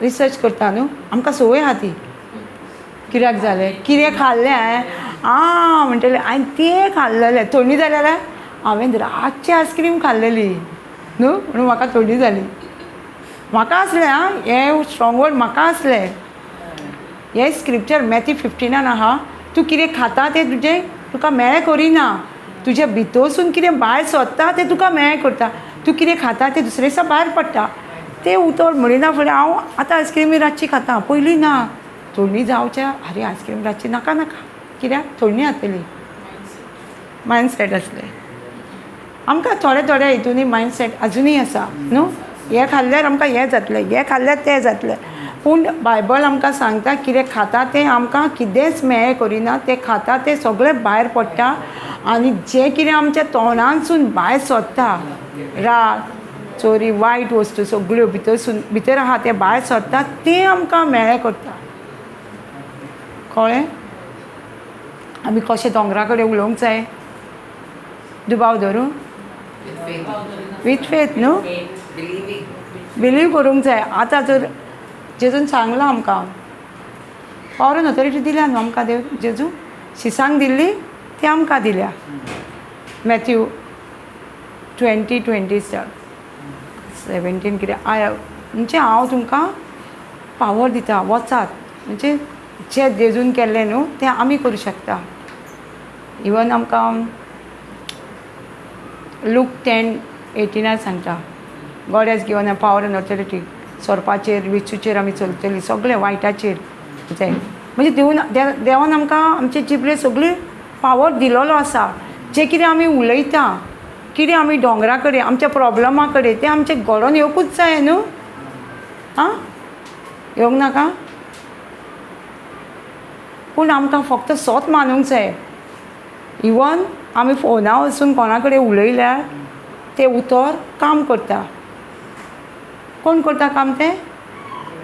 रिसर्च करता न्हू. आमकां संवय आहा ती कित्याक जालें, कितें खाल्लें हांवें, आं म्हणटलें हांवें तें खाल्लेलें थंडी जाल्यार हांवें रातची आयस्क्रीम खाल्लेली न्हू म्हणून म्हाका थंडी जाली. म्हाका आसलें आं हें स्ट्रॉंग वर्ड म्हाका आसलें. हे स्क्रिप्चर मॅथ्यू 15 आहा तूं कितें खाता तें तुका मेळे करिना. तुज्या भितरसून कितें भायर सोदता तें तुका मेळे करता. तूं कितें खाता तें दुसरे दिसा भायर पडटा. तें उतर म्हणिना फुडें हांव आतां आयस्क्रीम रातची खाता. पयलीं ना थंडी जावच्या अरे आयस्क्रीम रातची नाका नाका कित्याक थंडी जातली. मायंडसेट आसलें आमकां थोडे थोडे हितूनी मायंडसेट अजुनूय आसा न्हू. हें खाल्ल्यार आमकां हें जातलें हें खाल्ल्यार तें जातलें. पूण बायबल आमकां सांगता कितें खाता तें आमकां कितेंच मेळे करिना. तें खाता तें सगळें भायर पडटा आनी जें कितें आमच्या तोंडांतसून भायर सोदता राग चोरी वायट वस्तू सगळ्यो भितर आहा तें भायर सोदता तें आमकां मेळे करता. कळ्ळें. आमी कशें दोंगरा कडेन उलोवंक जाय दुबाव धरून वीथ फेथ न्हू बिलीव करूंक जाय. आतां जर जेजून सांगलां आमकां पावर एंड ऑथॉरिटी दिल्या न्हू आमकां देव जेजू शिसांक दिल्ली ती आमकां दिल्या. मॅथ्यू 20:20 17 कितें म्हणजे हांव तुमकां पावर दिता वचात. म्हणजे जें जेजून केल्लें न्हू तें आमी करूं शकता. इवन आमकां लूक 10:18 सांगता God has given a power and authority. सोरपाचेर विचूचेर आमी चलतलीं सगळें वायटाचेर जाय. म्हणजे देवान आमकां आमचे जिबरे सगळी पावर दिलोलो आसा. जें कितें आमी उलयता कितें आमी दोंगरा कडेन आमच्या प्रॉब्लमा कडेन तें आमचें घडोवन येवंकूच जाय न्हू. आं येवंक नाका. पूण आमकां फक्त सोत मानूंक जाय. इवन आमी फोना वचून कोणा कडेन उलयल्यार तें उतर काम करता. कोण करता काम तें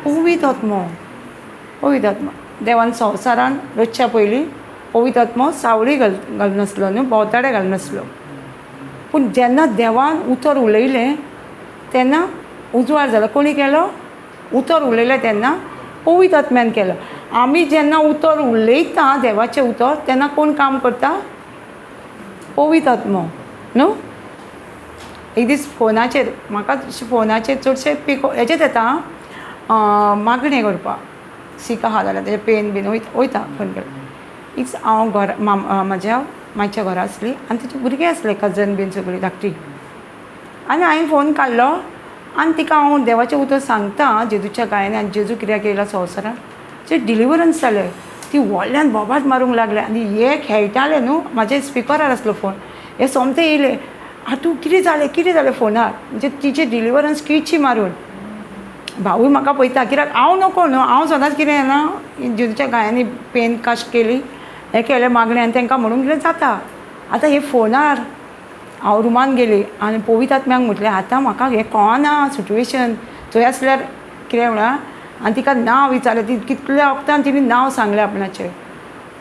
पवित्र आत्मो. पवित्र आत्मा देवान संवसारान रचच्या पयलीं पवित्र आत्मो सावळी घालनासलो न्हू भोंवताडे घालनासलो. पूण जेन्ना देवान उतर उलयलें तेन्ना उजवाड जालो. कोणी केलो उतर उलयलें तेन्ना पवित्र आत्म्यान केलो. आमी जेन्ना उतर उलयता देवाचें उतर तेन्ना कोण काम करता पवित्र आत्मो न्हू. एक दीस फोनाचेर म्हाका फोनाचेर चडशे हेचेर येता मागणी करपाक सीक आहा जाल्यार तेजे पेन बीन वयता फोन केल्यार. एक हांव म्हाज्या मायच्या घरा आसली आनी तिचे भुरगे आसले कजन बीन सगळीं धाकटी. आनी हांवें फोन काडलो आनी तिका हांव देवाचें उतर सांगता जेजूच्या गायनान जेजू कित्याक केला संवसारान जे डिलिव्हरन्स जालें. ती व्हडल्यान बोबाट मारूंक लागले आनी हे खेळटाले न्हू म्हाजे स्पिकरार आसलो फोन. हे सोमते येयले तूं कितें जालें फोनार. म्हणजे तिचे डिलिव्हरन्स कितची मारून भावूय म्हाका पळयता कित्याक हांव नको न्हू. हांव सदांच कितें ना जेजूच्या गायांनी पेन कास्ट केली हें केलें मागणें आनी तांकां म्हणून कितें जाता. आतां हे फोनार हांव रुमान गेली आनी पवित्र आत्म्याक म्हटलें आतां म्हाका हें कळना सिट्युएशन थंय आसल्यार कितें म्हणा. आनी तिका नांव विचारलें. ती कितल्या वक्तान तिणें नांव सांगलें आपणाचें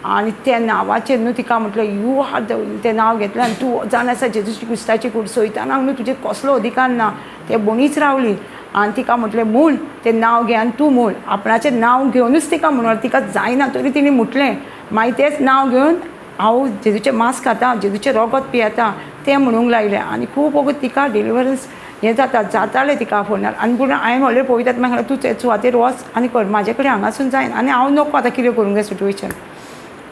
आनी त्या नांवाचेर न्हू तिका म्हटलें यू आर तें नांव घेतलें आनी तूं जावन आसा जेजूची क्रिस्ताची कूड सोयतानाक न्हू तुजें कसलो अधिकार ना. तें बोनीच रावली आनी तिका म्हटलें म्हूण तें नांव घे आनी तूं म्हूण आपणाचें नांव घेवनूच तिका म्हणून तिका जायना तरी तिणें म्हटलें. मागीर तेंच नांव घेवन हांव जेजूचें मांस खाता जेजूचें रगत पियेता तें म्हणूंक लायलें. आनी खूब वगत तिका डिलिव्हरन्स हें जातालें तिका फोनार. आनी पूण हांवें म्हणलें पवित्र आत्म्याक तूं ते सुवातेर वच आनी कर म्हाजे कडेन हांगासून जायना. आनी हांव नको आतां कितें करूंक जाय सिट्युएशन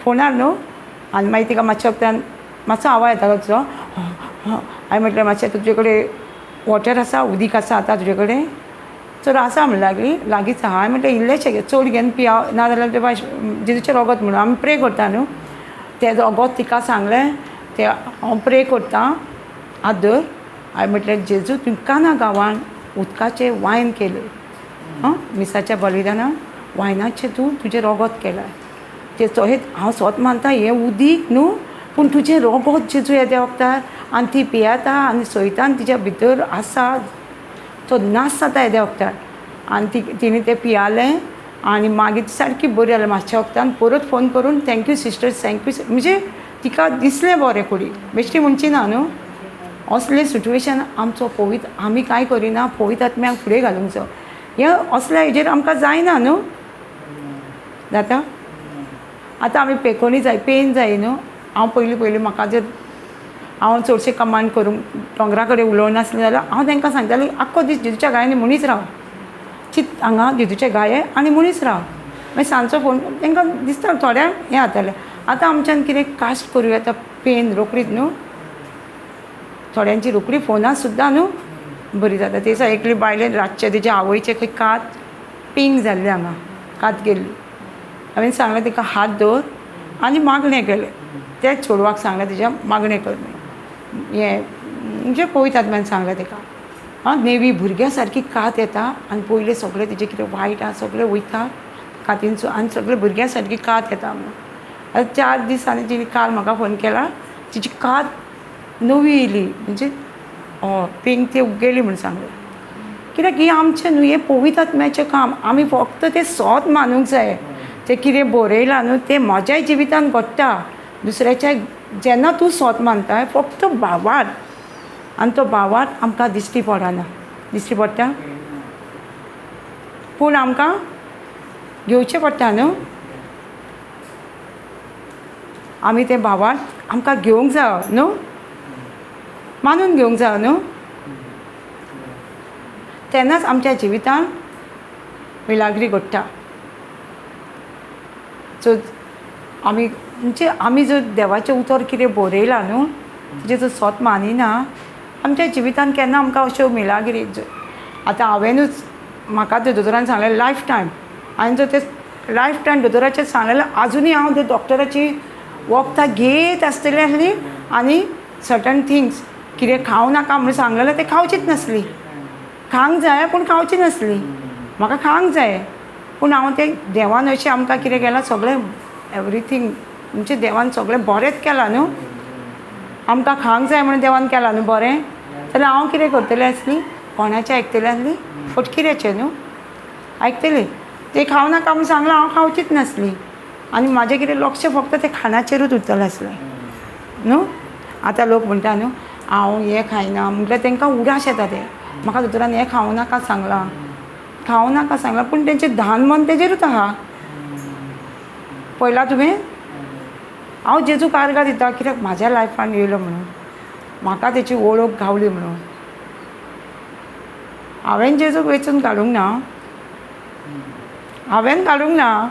फोनार न्हू. आनी मागीर तिका मातशे वक्तान मातसो आवाज येतालो तिचो. हांवें म्हटलें मातशें तुजे कडेन वॉटर आसा उदीक आसा आतां तुजे कडेन. चड आसा म्हणून लागींच आहा. हांवें म्हटलें इल्लेशें घे चड घेवन पिया नाजाल्यार ते जेजूचें रगत म्हणून आमी प्रे करता न्हू तें रगत तिका सांगलें. तें हांव प्रे करतां आदर. हांवें म्हटलें जेजू तुवें काना गांवान उदकाचें वायन केलें मिसाच्या बलिदानान वायनाचें तूं तुजें रगत केलां. तें हांव स्वत मानता हें उदीक न्हू पूण तुजें रगत जेजू येद्या वक्तार आनी ती पियेता आनी सोयता आनी तिच्या भितर आसा तो नाश जाता येद्या वक्तार. आनी तिणें तें पियालें आनी मागीर ती सारकी बरी जालें. मातशे वक्तान परत फोन करून थँक्यू सिस्टर्स थँक्यू म्हणजे तिका दिसलें बरें कुडी बेश्टी म्हणची ना न्हू. असलें सिट्युएशन आमचो पवित्र आमी कांय करिना पवित्र आत्म्याक फुडें घालूंक जाय. हें असल्या हेजेर आमकां जायना न्हू जाता. आतां आमी पेकोनी जाय पेन जाय न्हू. हांव पयलीं म्हाका जर हांव चडशें कमांड करूंक दोंगरा कडेन उलोवनासलें जाल्यार हांव तांकां सांगतालें आख्खो दीस जेजूच्या गायांनी मनीस राव, चित हांगा जेजूचे गाये आनी मनीस राव. मागीर सांजचो फोन तांकां दिसता थोड्यांक हें जातालें. आतां आमच्यान कितें कास्ट करूं येता पेन रोकडीच न्हू. थोड्यांची रोकडी फोनार सुद्दां न्हू बरी जाता. ते दिसा एकली बायलेन रातचे तेज्या आवयचे खंय कात पिंग जाल्ली हांगा कात गेल्ली. हांवें सांगलें तिका हात दवर आनी मागणें केलें. तेच चेडवाक सांगलें तेज्या मागणें कर हें म्हणजे पळयतात म्हणून सांगलें ताका. नेवी भुरग्या सारकी कात येता आनी पयलें सगळें तेजें कितें वायट आसा सगळें वयता कातीनचो आनी सगळें भुरग्यां सारकी कात येता म्हणून. आतां 4 दिसांनी तिणी काल म्हाका फोन केला तिची कात नवी येयली म्हणजे पेंग ते गेली म्हूण सांगलें. कित्याक ही आमचें न्हू हें पवित्र आत्म्याचें काम. आमी फक्त तें सोत मानूंक जाय. तें कितें बरयलां न्हू तें म्हाज्याय जिवितान घडटा. दुसऱ्याच्या जेन्ना तूं सोत मानता फक्त भावार्थ आनी तो भावार्थ आमकां दिश्टी पडना. दिश्टी पडटा पूण आमकां घेवचें पडटा न्हू. आमी तें भावार्थ आमकां घेवंक जाय न्हू, मानून घेवंक जाय न्हू. तेन्नाच आमच्या जिवितान मिलाग्री घडटा. सो आमी म्हणजे आमी जर देवाचें उतर कितें बरयलां न्हू तेजें जर सोत मानिना आमच्या जिवितान केन्ना आमकां अश्यो मिलाग्री. आतां हांवेनूच म्हाका त्या दोतोरान सांगलें लायफ टायम हांवें जर तें लायफ टायम दोतोराचें सांगलें आजुनूय हांव त्या डॉक्टराची वखदां घेत आसतली आसली आनी सर्टन थिंग्स कितें खावं नाका म्हणून सांगलेलें तें खावचीच नासली. खावंक जाय पूण खावची नासली. म्हाका खावंक जाय पूण हांव तें देवान अशें आमकां कितें केलां सगळें एवरीथींग म्हणजे देवान सगळें बरेंच केलां न्हू. आमकां खावंक जाय म्हणून देवान केलां न्हू बरें. जाल्यार हांव कितें करतलें आसली कोणाचें आयकतलें आसली फटकिऱ्याचें न्हू आयकतली. तें खावं नाका म्हूण सांगलां हांव खावचीच नासली आनी म्हाजें कितें लक्ष फक्त तें खाणाचेरूच उरतलें आसलें न्हू. आतां लोक म्हणटा न्हू हांव हें खायना म्हटल्यार तांकां उडास येता. तें म्हाका दोतोरान हें खावं नाका सांगलां खावं नाका सांगलां पूण तेंचें धान मन तेजेरूच आहा. पळयलां तुवें हांव जेजूक आर्गां दिता कित्याक म्हाज्या लायफान येयलो म्हणून म्हाका तेची वळख गावली म्हणून. हांवें जेजूक वेचून काडूंक ना. हांवें काडूंक ना.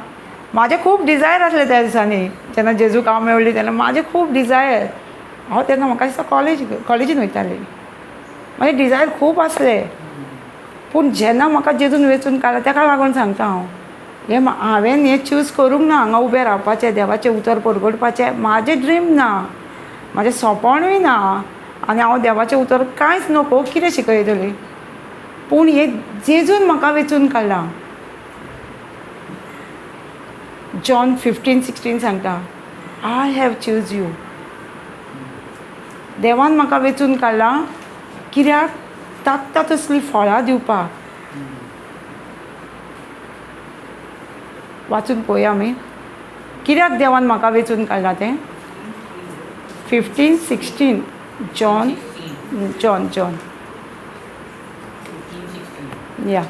म्हाजें खूब डिजायर आसलें त्या दिसांनी जेन्ना जेजूक हांव मेळ्ळी तेन्ना म्हाजें खूब डिजायर. हांव तेन्ना म्हाका दिसता कॉलेजीन वयतालें. म्हाजें डिजायर खूब आसलें पूण जेन्ना म्हाका जेजून वेचून काडला ताका लागून सांगता हांव हांवें हें चूज करूंक ना हांगा उबें रावपाचें देवाचें उतर परगडपाचें. म्हाजें ड्रीम ना म्हाजें सोंपणूय ना आनी हांव देवाचें उतर कांयच नको कितें शिकयतलीं. पूण हें जेजून म्हाका वेचून काडलां. जॉन 15:16 सांगता आय हॅव चूज यू. देवान म्हाका वेचून काडलां कित्याक ताकता तसलीं फळां दिवपाक. वाचून पळोवया आमी कित्याक देवान म्हाका वेचून काडलां तें. 15:16 जॉन या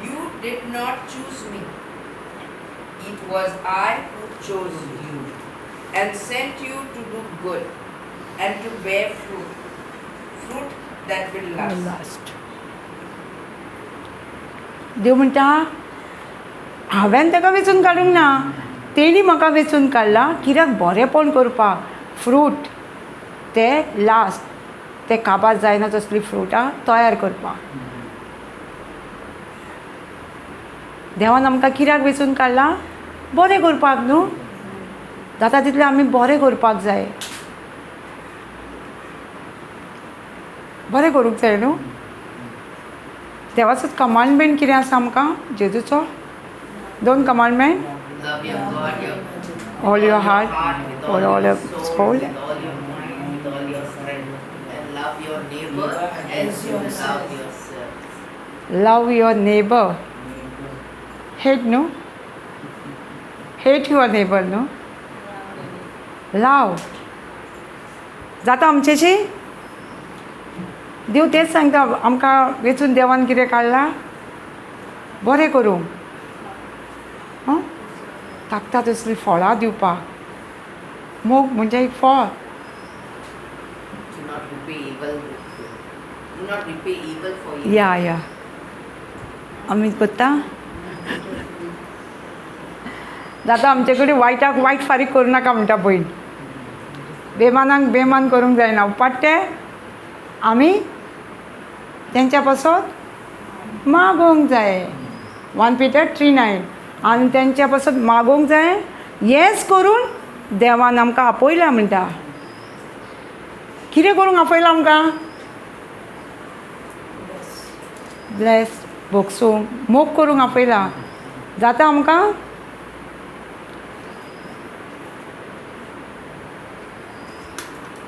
You did not choose me. It was I who chose you and sent you to do good and to bear fruit that will last. देव म्हणटा हांवें ताका वेचून काडूंक ना तेणी म्हाका वेचून काडला कित्याक बरेंपण करपाक. फ्रूट ते लास्ट ते काबार जायना तसली फ्रुटां तयार करपाक. देवान आमकां कित्याक वेचून काडलां बरें करपाक न्हू. जाता तितलें आमी बरें करपाक जाय. बरें करूंक जाय न्हू. देवाचो कमांडमेंट कितें आसा आमकां जेजूचो 2 commandment. Love your God, your All your heart, with all your soul. with all your mind, with all your strength, and love your neighbor as you love yourself. Love your neighbor. Hate no. Hate your neighbor no. लाव. जाता आमचेशी. देव तेच सांगता आमकां वेचून देवान कितें काडलां बरें करूंक. ताकता तसलीं फळां दिवपाक. मोग म्हणजे एक फळ. Do not repay evil with good. Do not repay evil for evil. या आमी करता. जाता आमचे कडेन वायटाक वायट फारीक करूं नाका म्हणटा पळय. बेमानाक बेमान करूंक जायना. उपाट्टे आमी तेंच्या पासत मागोवंक जाय. 1 Peter 3:9. आनी तेंच्या पासत मागोवंक जाय. हेंच करून देवान आमकां आपयलां म्हणटा. कितें करूंक आपयलां आमकां? ब्लेस, भोगसूंक, मोग करूंक आपयलां. जाता आमकां?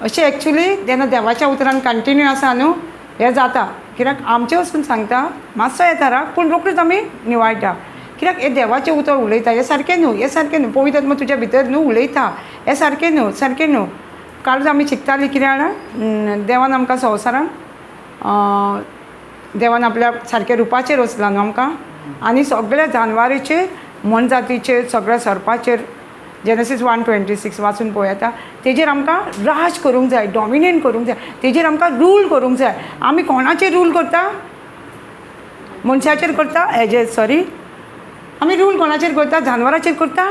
अशें एक्चुली जेन्ना देवाच्या उतरान कंटिन्यू आसा न्हू हें जाता. कित्याक आमचे वचून सांगता मातसो येता राग पूण रोखडीच आमी निवाळटा. कित्याक हें देवाचें उतर उलयता हें सारकें न्हू. हें सारकें न्हू. पवित्र आत्मा तुज्या भितर न्हू उलयता हें सारकें न्हू. सारकें न्हू. काल आमी शिकतालीं कितें जाणा देवान आमकां संवसारान देवान आपल्या सारक्या रुपाचेर वचलां न्हू आमकां. आनी सगळ्या जानवारीचेर मनजातीचेर सगळ्या सर्पाचेर जेनेसीस 1:26 वाचून पळयाता. तेजेर आमकां राज करूंक जाय. डॉमिनेट करूंक जाय. तेजेर आमकां रूल करूंक जाय. आमी कोणाचेर रूल करता? मनशाचेर करता. आमी रूल कोणाचेर करता? जानवराचेर करता.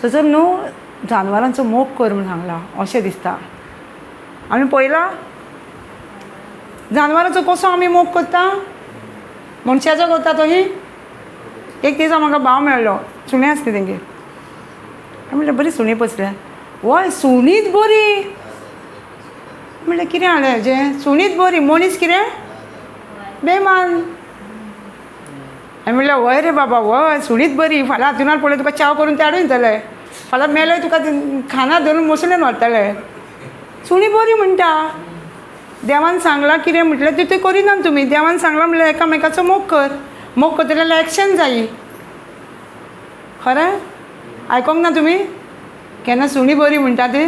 थंयसर न्हू जानवरांचो मोग कर म्हूण सांगलां अशें दिसता. आमी पळयलां जानवरांचो कसो आमी मोग करता? मनशाचो करता तोही. एक दिसा म्हाका भाव मेळ्ळो. सुणें आसली तेंगेर. हांवें म्हणलें बरी सुणी पसल्या. वय सुणीच बरी. म्हणलें कितें हाडलें हेजें? सुणीच बरी. मनीस कितें बेमान. हांवें म्हणलें वय रे बाबा वय सुणीच बरी. फाल्यां हातून पळय तुका च्या करून ते हाडून दितले. फाल्यां मेलोय तुका खाना धरून मसलेन व्हरतले. सुणी बरी म्हणटा. देवान सांगलां कितें म्हटलें तें करिना तुमी. देवान सांगलां म्हणल्यार एकामेकाचो मोग कर. मोग करतले जाल्यार एक्शन जायी. खरें आयकोंक ना तुमी? केन्ना सुणी बरी म्हणटा ती.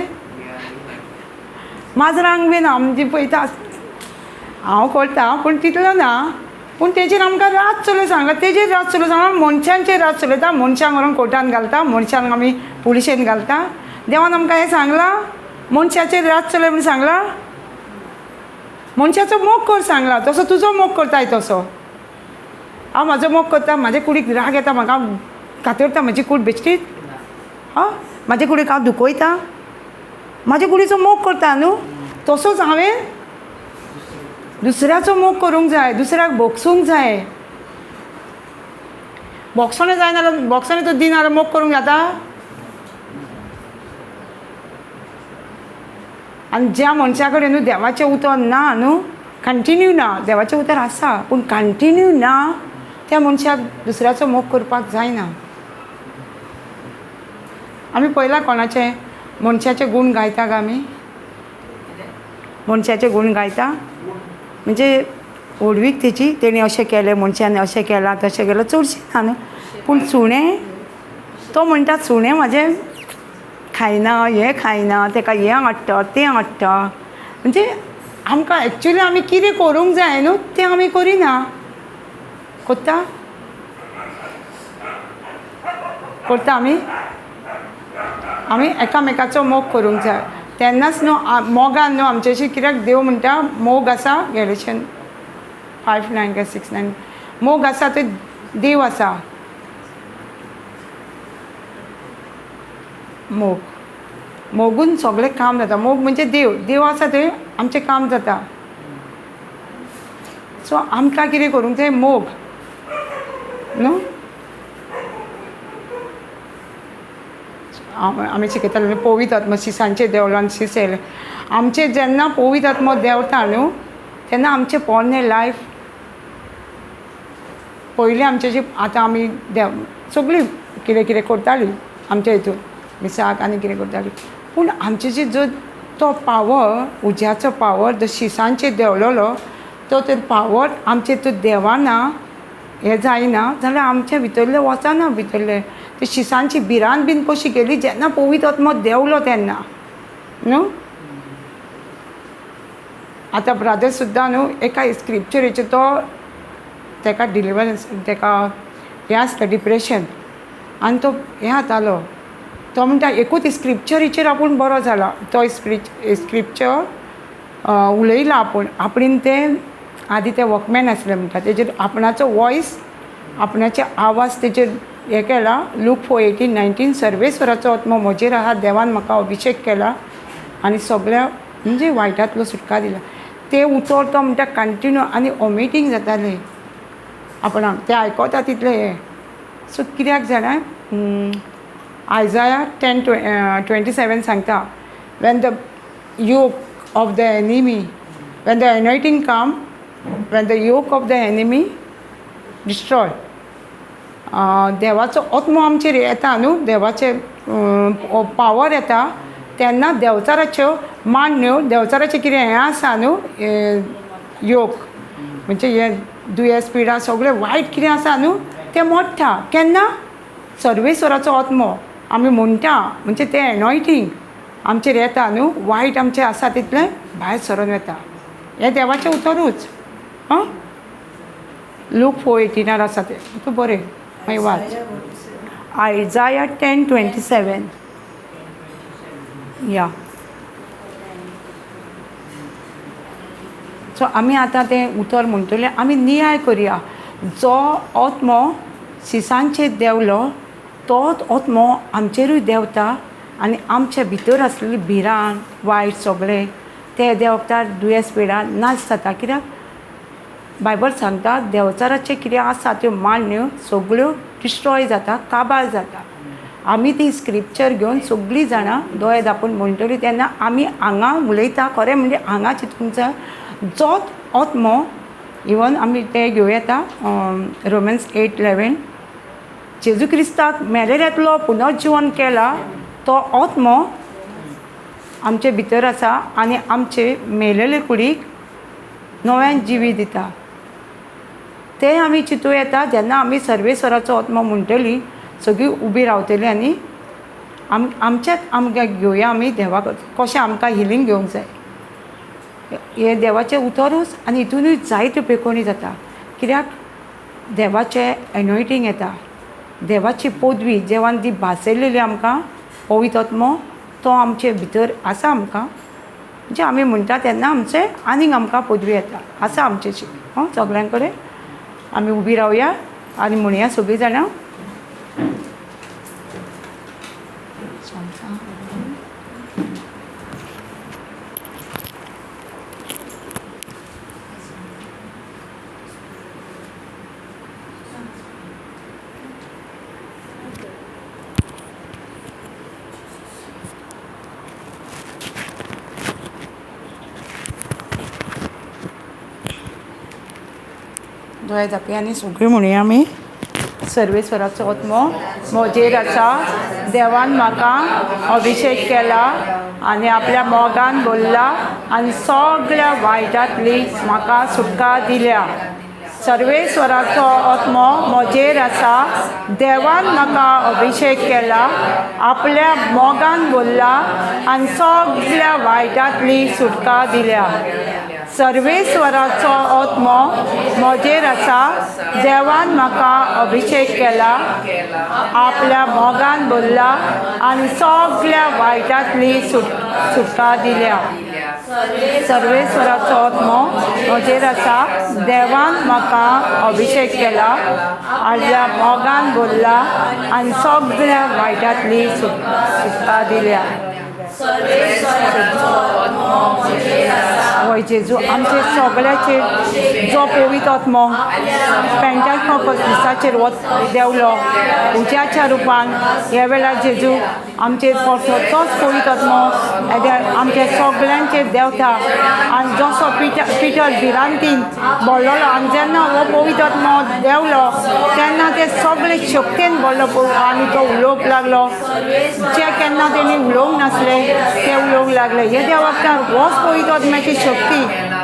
माजरांक बीन आमची पळयता हांव करता पूण तितलो ना. पूण तेजेर आमकां रात चलोवंक सांगला. तेजेर रात चलोवंक सांगला. मनशांचेर रात चलयता. मनशांक व्हरून कोर्टान घालता. मनशांक आमी पुलिशेन घालता. देवान आमकां हें सांगलां मनशाचेर रात चलय म्हूण सांगलां. मनशाचो मोग कर सांगला. तसो तुजो मोग करताय तसो. हांव म्हाजो मोग करता. म्हाजे कुडीक राग येता म्हाका कातरता म्हाजी कूड बेश्टीत. म्हाजे कुडीक हांव दुखयता. म्हाजे कुडीचो मोग करता न्हू. तसोच हांवें दुसऱ्याचो मोग करूंक जाय. दुसऱ्याक भोगसूंक जाय. भोगसणें जायना जाल्यार भोगसणें तो दिना जाल्यार मोग करूंक जाता. आनी ज्या मनशा कडेन न्हू देवाचें उतर ना न्हू कंटिन्यू ना. देवाचें उतर आसा पूण कंटिन्यू ना त्या मनशाक दुसऱ्याचो मोग करपाक जायना. आमी पळयलां कोणाचें मनशाचे गूण गायता गा आमी. मनशाचे गूण गायता म्हणजे ओडवीक तेची तेणी अशें केलें मनशान अशें केलां तशें केलां चडशीं ना न्हू. पूण सुणें तो म्हणटा सुणें म्हाजें खायना हें खायना ताका हें हाडटा तें हाडटा. म्हणजे आमकां एक्चुली आमी कितें करूंक जाय न्हू तें आमी करिना. करता आमी एकामेकाचो मोग करूंक जाय. तेन्नाच न्हू मोगान न्हू आमचेशी. कित्याक देव म्हणटा मोग आसा गॅलेशियन 5:9 काय 6:9 मोग आसा तो देव आसा. मोगून सगळें काम जाता. मोग म्हणजे देव आसा थंय आमचें काम जाता. सो आमकां कितें करूंक जाय मोग न्हू. आमी शिकयताले पवित्र आत्मा शिसांचे देवळान शिस येयले. आमचे जेन्ना पवित्र आत्मा देंवता न्हू तेन्ना आमचें पोरणें लायफ पयलीं आमचें जी आतां आमी सगळीं कितें कितें करतालीं आमच्या हितून मिसाक आनी कितें करतालीं. पूण आमचे जी जो तो पावर उज्याचो पावर जो शिसांचेर देंवलेलो तो तर पावर आमचे तो देवाना हें जायना जाल्यार आमचे भितरले वचना भितरले. ती शिसांची भिरांत बीन कशी गेली जेन्ना पवित्र आत्मो देंवलो तेन्ना न्हू. आतां ब्रादर सुद्दां न्हू एका स्क्रिप्चरीचो तो ताका डिलिव्हरन्स ताका हें आसता डिप्रेशन आनी तो हें जातालो. तो म्हणटा एकूच स्क्रिप्चरीचेर आपूण बरो जाला. तो स्क्रिप्चर उलयला आपणीन तें आदी ते वॉकमॅन आसले म्हणटा तेजेर आपणाचो वॉयस आपणाचे आवाज तेजेर हें केला. लूक 4:18-19 सर्वेस्वराचो आत्मो म्हजेर आहा, देवान म्हाका अभिशेक केला आनी सगळ्या म्हणजे वायटांतलो सुटका दिला. ते उतर तो म्हणटा कंटिन्यू आनी वॉमिटींग जातालें आपणाक ते आयकोता तितले हें. सो कित्याक जाणा आयजाया 10:27 सांगता when the yoke of the enemy when the anointing come when the yoke of the enemy destroy. देवाचो आत्मो आमचेर येता न्हू, देवाचे पावर येता तेन्ना देवचाराच्यो मांडण्यो देवचाराचें कितें हें आसा न्हू योग म्हणजे हें दुयेंस पिडा सगळें वायट कितें आसा न्हू तें मोडटा. केन्ना सर्वेस्वराचो आत्मो आमी म्हणटा म्हणजे तें एनॉयटींग आमचेर येता न्हू वायट आमचें आसा तितलें भायर सरोन वता. हें देवाचें उतरूच. लूक 4:18 आसा तें तूं बरें मागीर वाच. आयजाया 10:27 या. सो आमी आतां तें उतर म्हणटलें आमी नियाळ करया. जो आत्मो सिसांचेर देंवलो तोच आत्मो आमचेरूय देंवता आनी आमचे भितर आसलेली भिराण वायट सगळें तें देंवता दुयेंस पिडा नाश जाता. कित्याक बायबल सांगता देवचाराचें कितें आसा त्यो मांडण्यो सगळ्यो डिस्ट्रॉय जाता काबार जाता. आमी ती स्क्रिप्चर घेवन सगळीं जाणां दोळे धांपून म्हणटलीं तेन्ना आमी हांगा उलयता खरें म्हणजे हांगा चिंतूंक जाय जोच आत्मो इवन आमी ते घेवं येता रोमन्स 8:11 जेजू क्रिस्ताक मेलेल्यांतलो पुनर्जीवन केला तो आत्मो आमचे भितर आसा आनी आमचे मेलेले कुडीक नव्यान जिवी दिता. तें आमी चिंतूं येता जेन्ना आमी सर्वेस्वराचो आत्मो म्हणटलीं सगळीं उबी रावतलीं आनी आमचेंच आमकां घेवया आमी देवा कशें आमकां हिलींग घेवंक जाय. हें देवाचें उतरूच आनी हितूनूय जायत्यो पेखोणी जाता. कित्याक देवाचें एनॉयटींग येता देवाची पदवी जेवान ती भासयलेली आमकां पवित्र आत्मो तो आमचे भितर आसा आमकां म्हणजे आमी म्हणटा तेन्ना आमचे आनीक आमकां पदवी येता आसा आमचेची. सगळ्यां कडेन आमी उबी रावया आनी म्हणया सगळीं जाणां दोळे धापया आनी सगळीं म्हणया आमी सर्वेस्वराचो आत्मो म्हजेर आसा देवान म्हाका अभिशेक केला आनी आपल्या मोगान भरला आनी सगळ्या वायटांतली म्हाका सुटका दिल्या. सर्वेस्वराचो आत्मो म्हजेर आसा देवान म्हाका अभिशेक केला आपल्या मोगान भरला आनी सगळ्या वायटांतली सुटका दिल्या. सर्वेस्वराचो आत्मो म्हजेर आसा देवान म्हाका अभिशेक केला आपल्या मोगान भरला आनी सगळ्या वायटांतली सुटका दिल्या. सर्वेस्वराचो आत्मो म्हजेर आसा देवान म्हाका अभिशेक केला आपल्या मोगान भरला आनी सगळ्या वायटांतली सुटका दिल्या. वय जेजू आमचे सगळ्याचेर जो पवित्र आत्मो पेंटाकोस्त दिसाचेर देंवलो उज्याच्या रुपान ह्या वेळार जेजू आमचेर पडटो तोच पवित्र आत्मो आमच्या सगळ्यांचेर देंवता आनी जसो पिटर भिरांतीन भरलेलो आनी जेन्ना हो पवित्र आत्मो देंवलो तेन्ना ते सगळे शक्तीन भरलो आनी तो उलोवंक लागलो जे केन्ना तेणी उलोवंक नासले ते उलोवंक लागले. हे देवाक होच पवित्र आत्म्याची शक्ती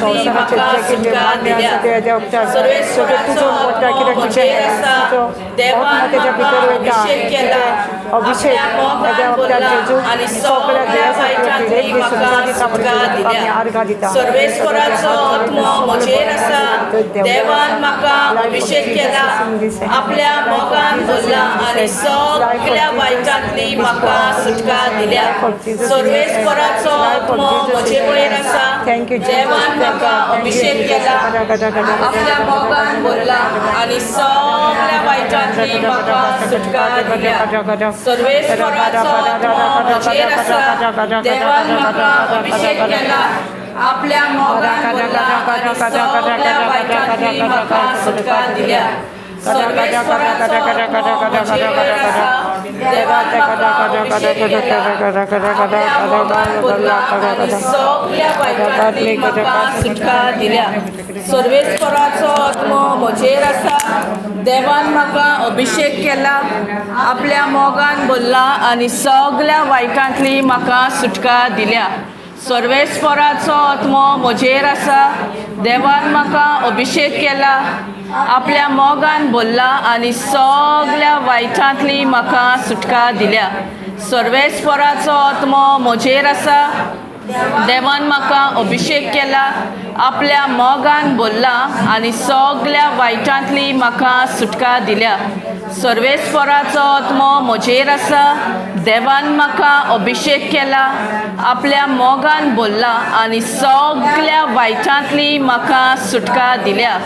संवसाराचे जे कितें निर्माण आसा तेजे उपचार सगळे तुजो मोठा कितें कितें तुजो आत्मा तेज्या भितर वयता अभिषेक तेज्या उपचार जेजू सगळ्या देवासाठी पिडेक दी सुटका दिता पडटा आमी आर्गां दिता सर्वेस्पराचो आत्मो म्हजेर आसा देवान म्हाका अभिषेक केला आपल्या मोगान बोलला आनी सगळ्या वायटांतली म्हाका सुटका दिल्या सर्वेस्पराचो आत्मो म्हजे वयर आसा देवान म्हाका अभिषेक केला आपल्या मोगान बोलला आनी सगळ्या वायटांतली म्हाका सुटका दिल्या सर्वेस्पराचो आत्मो म्हजेर आसा देवान म्हाका अभिषेक केला आपल्या मोगान बोलला आनी सगळ्या वायटांतली म्हाका सुटका दिल्या सर्वेस्पराचो आत्मो म्हजे वयर आसा देवान म्हाका अभिषेक केला आपल्या मोगान बोलला आनी सगळ्या वायटांतली म्हाका सुटका दिल्या सर्वेस्पराचो आत्मो म्हजेर आसा देवान म्हाका अभिषेक केला आपल्या मोगान बोलला आनी सगळ्या वायटांतली म्हाका सुटका दिल्या सर्वेस्पराचो आत्मो म्हजेर आसा देवान म्हाका अभिषेक केला आपल्या मोगान बोलला आनी सगळ्या वायटांतली म्हाका सुटका दिल्या सर्वेस्पराचो आत्मो म्हजेर आसा देवान म्हाका अभिषेक केला आपल्या मोगान बोलला आनी सगळ्या वायटांतली म्हाका सुटका दिल्या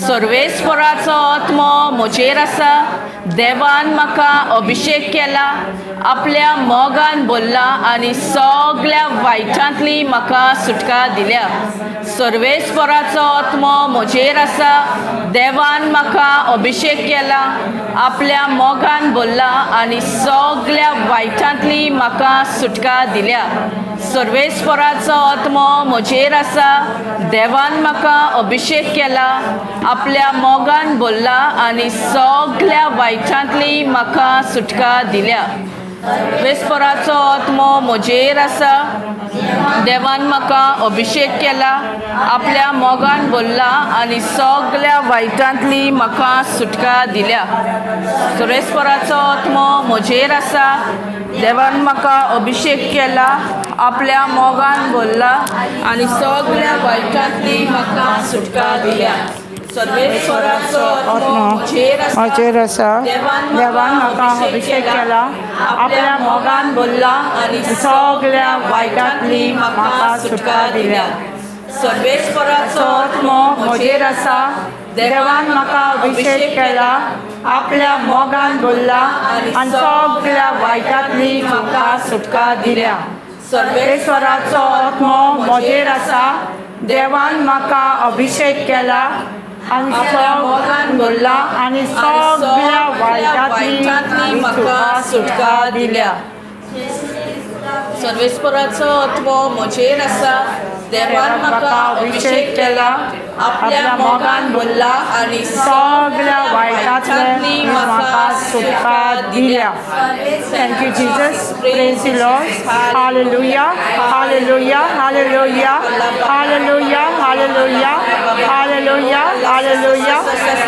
सर्वेस्पराचो आत्मो म्हजेर आसा देवान म्हाका अभिषेक केला आपल्या मोगान बोलला आनी सगळ्या वायटांतली म्हाका सुटका दिल्या सर्वेस्पराचो आत्मो म्हजेर आसा देवान म्हाका अभिषेक केला आपल्या मोगान बोलला आनी सगळ्या वायटांतली म्हाका सुटका दिल्या सर्वेस्पराचो आत्मो म्हजेर आसा देवान म्हाका अभिषेक केला आपल्या मोगान बोलला आनी सगळ्या वायटांतली म्हाका सुटका दिल्या सर्वेस्पराचो आत्मो म्हजेर आसा देवान म्हाका अभिषेक केला आपल्या मोगान बोलला आनी सगळ्या वायटांतली म्हाका सुटका दिल्या सर्वेस्पराचो आत्मो म्हजेर आसा देवान म्हाका अभिषेक केला आपल्या मोगान बोलला आनी सगळ्या वायटांतली म्हाका सुटका दिल्या सर्वेस्पराचो आत्मो म्हजेर आसा देवान म्हाका अभिषेक केला आपल्या मोगान बोलला आनी सगळ्या वायटांतली म्हाका सुटका दिल्या सर्वेस्पराचो आत्मो म्हजेर आसा देवान म्हाका अभिषेक केला आपल्या मोगान बोलला आनी सगळ्या वायटांतली म्हाका सुटका दिल्या सर्वेस्पराचो आत्मो म्हजेर आसा देवान म्हाका अभिषेक केला आपल्या मोगान बोलला आनी सगळ्या वायटांतली म्हाका सुटका दिल्या सर्वेस्पराचो आत्मो म्हजेर आसा देवान म्हाका अभिषेक केला आनी मोगान बोलला आनी सगळ्या वायटांतली म्हाका सुटका दिल्या सर्वेस्पराचो आत्मो म्हजेर आसा देवान म्हाका अभिषेक केला आपल्या मोगान बोलला आनी सगळ्या वायटांतली म्हाका सुटका दिल्या thank you Jesus praise the Lord hallelujah hallelujah hallelujah hallelujah hallelujah hallelujah hallelujah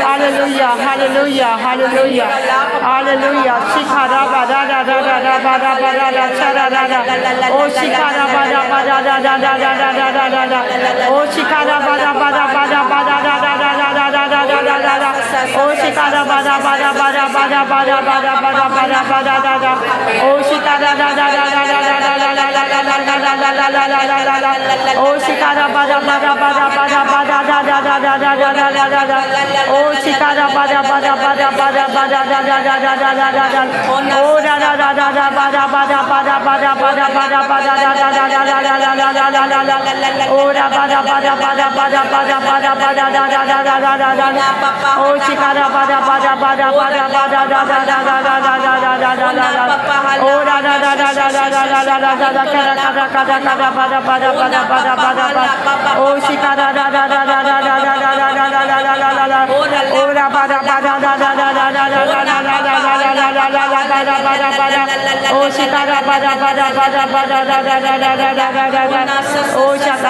hallelujah hallelujah hallelujah hallelujah शिखारा बादा दा दा दा दा बादा बादा दा छरा दा दा ओ शिखारा बादा बादा दा दा दा दा दा दा दा दा ओ शिखारा बादा बादा बादा बादा दा दा दा दा दा दा दा दा दा दा ओ शिखारा बादा बादा बादा बादा बादा बादा बादा बादा बादा दा दा ओ शिखारा दा दा दा दा दा दा दा दा दा दा दा दा दा दा दा दा दा दा ओ शिखारा बादा बादा बादा बादा बादा दा दा दा दा दा दा दा दा दा दा ओ शिखारा बादा बादा बादा बादा बादा दा दा दा दा दा दा दा दा ओ दा दा दा दा दा बादा बादा बादा बादा बादा बादा बादा दा दा दा दा दा दा दा दा दा दा दा ओ दा बादा बादा बादा बादा बादा बादा बादा दा दा दा दा दा दा दा ओ शिखारा बादा बादा बादा बादा बादा दा दा दा दा दा दा दा दा दा दा दा ओ दा दा दा दा दा दा दा दा दा दा दा kada kada kada kada bada bada bada bada bada bada o shikara da da da da da da da da da da da da da da da o da bada bada da da da da da da da da da da da da da da da bada bada bada o shikara bada bada bada bada da da da da da da da da da da o shaka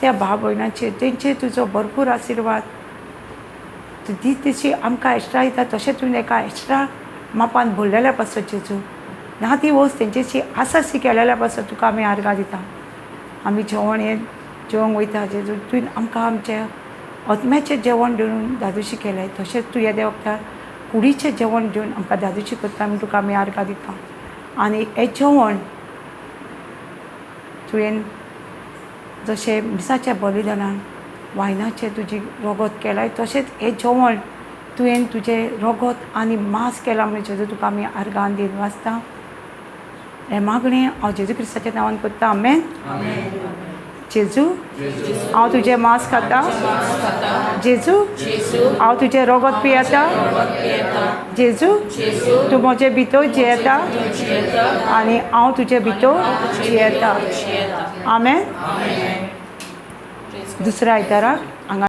त्या भाव भयणांचेर तेंचेर तुजो भरपूर आशिर्वाद तूं दीत तशी आमकां एक्स्ट्रा दिता तशें तुवें एका एक्स्ट्रा मापान भरलेल्या पासत जेजू ना ती वस्त तेंचेशी आसाशी केलेल्या पासत तुका आमी आर्गां दिता आमी जेवण हें जेवंक वयता जेजू तुवें आमकां आमचें आत्म्याचें जेवण दिवन दादोशी केलें तशेंच तूं येदे वखदार कुडीचें जेवण दिवन आमकां दादोशी करता आमी तुका आमी आर्गां दिता आनी हें जेवण तुवें जशें मिसाच्या बलिदानान वायनाचें तुजी रगत केलाय तशेंच हें जेवण तुवें तुजें रगत आनी मांस केलां म्हणजे जेजू तुका आमी आर्गां दिन वाचता हें मागणें हांव जेजू क्रिस्ताच्या नांवान करता आमेन जेजू हांव तुजें मांस खाता जेजू हांव तुजें रगत पियेता जेजू तूं म्हजे भितर जियेता आनी हांव तुजे भितर जियेता आमेन दुसऱ्या आयताराक हांगा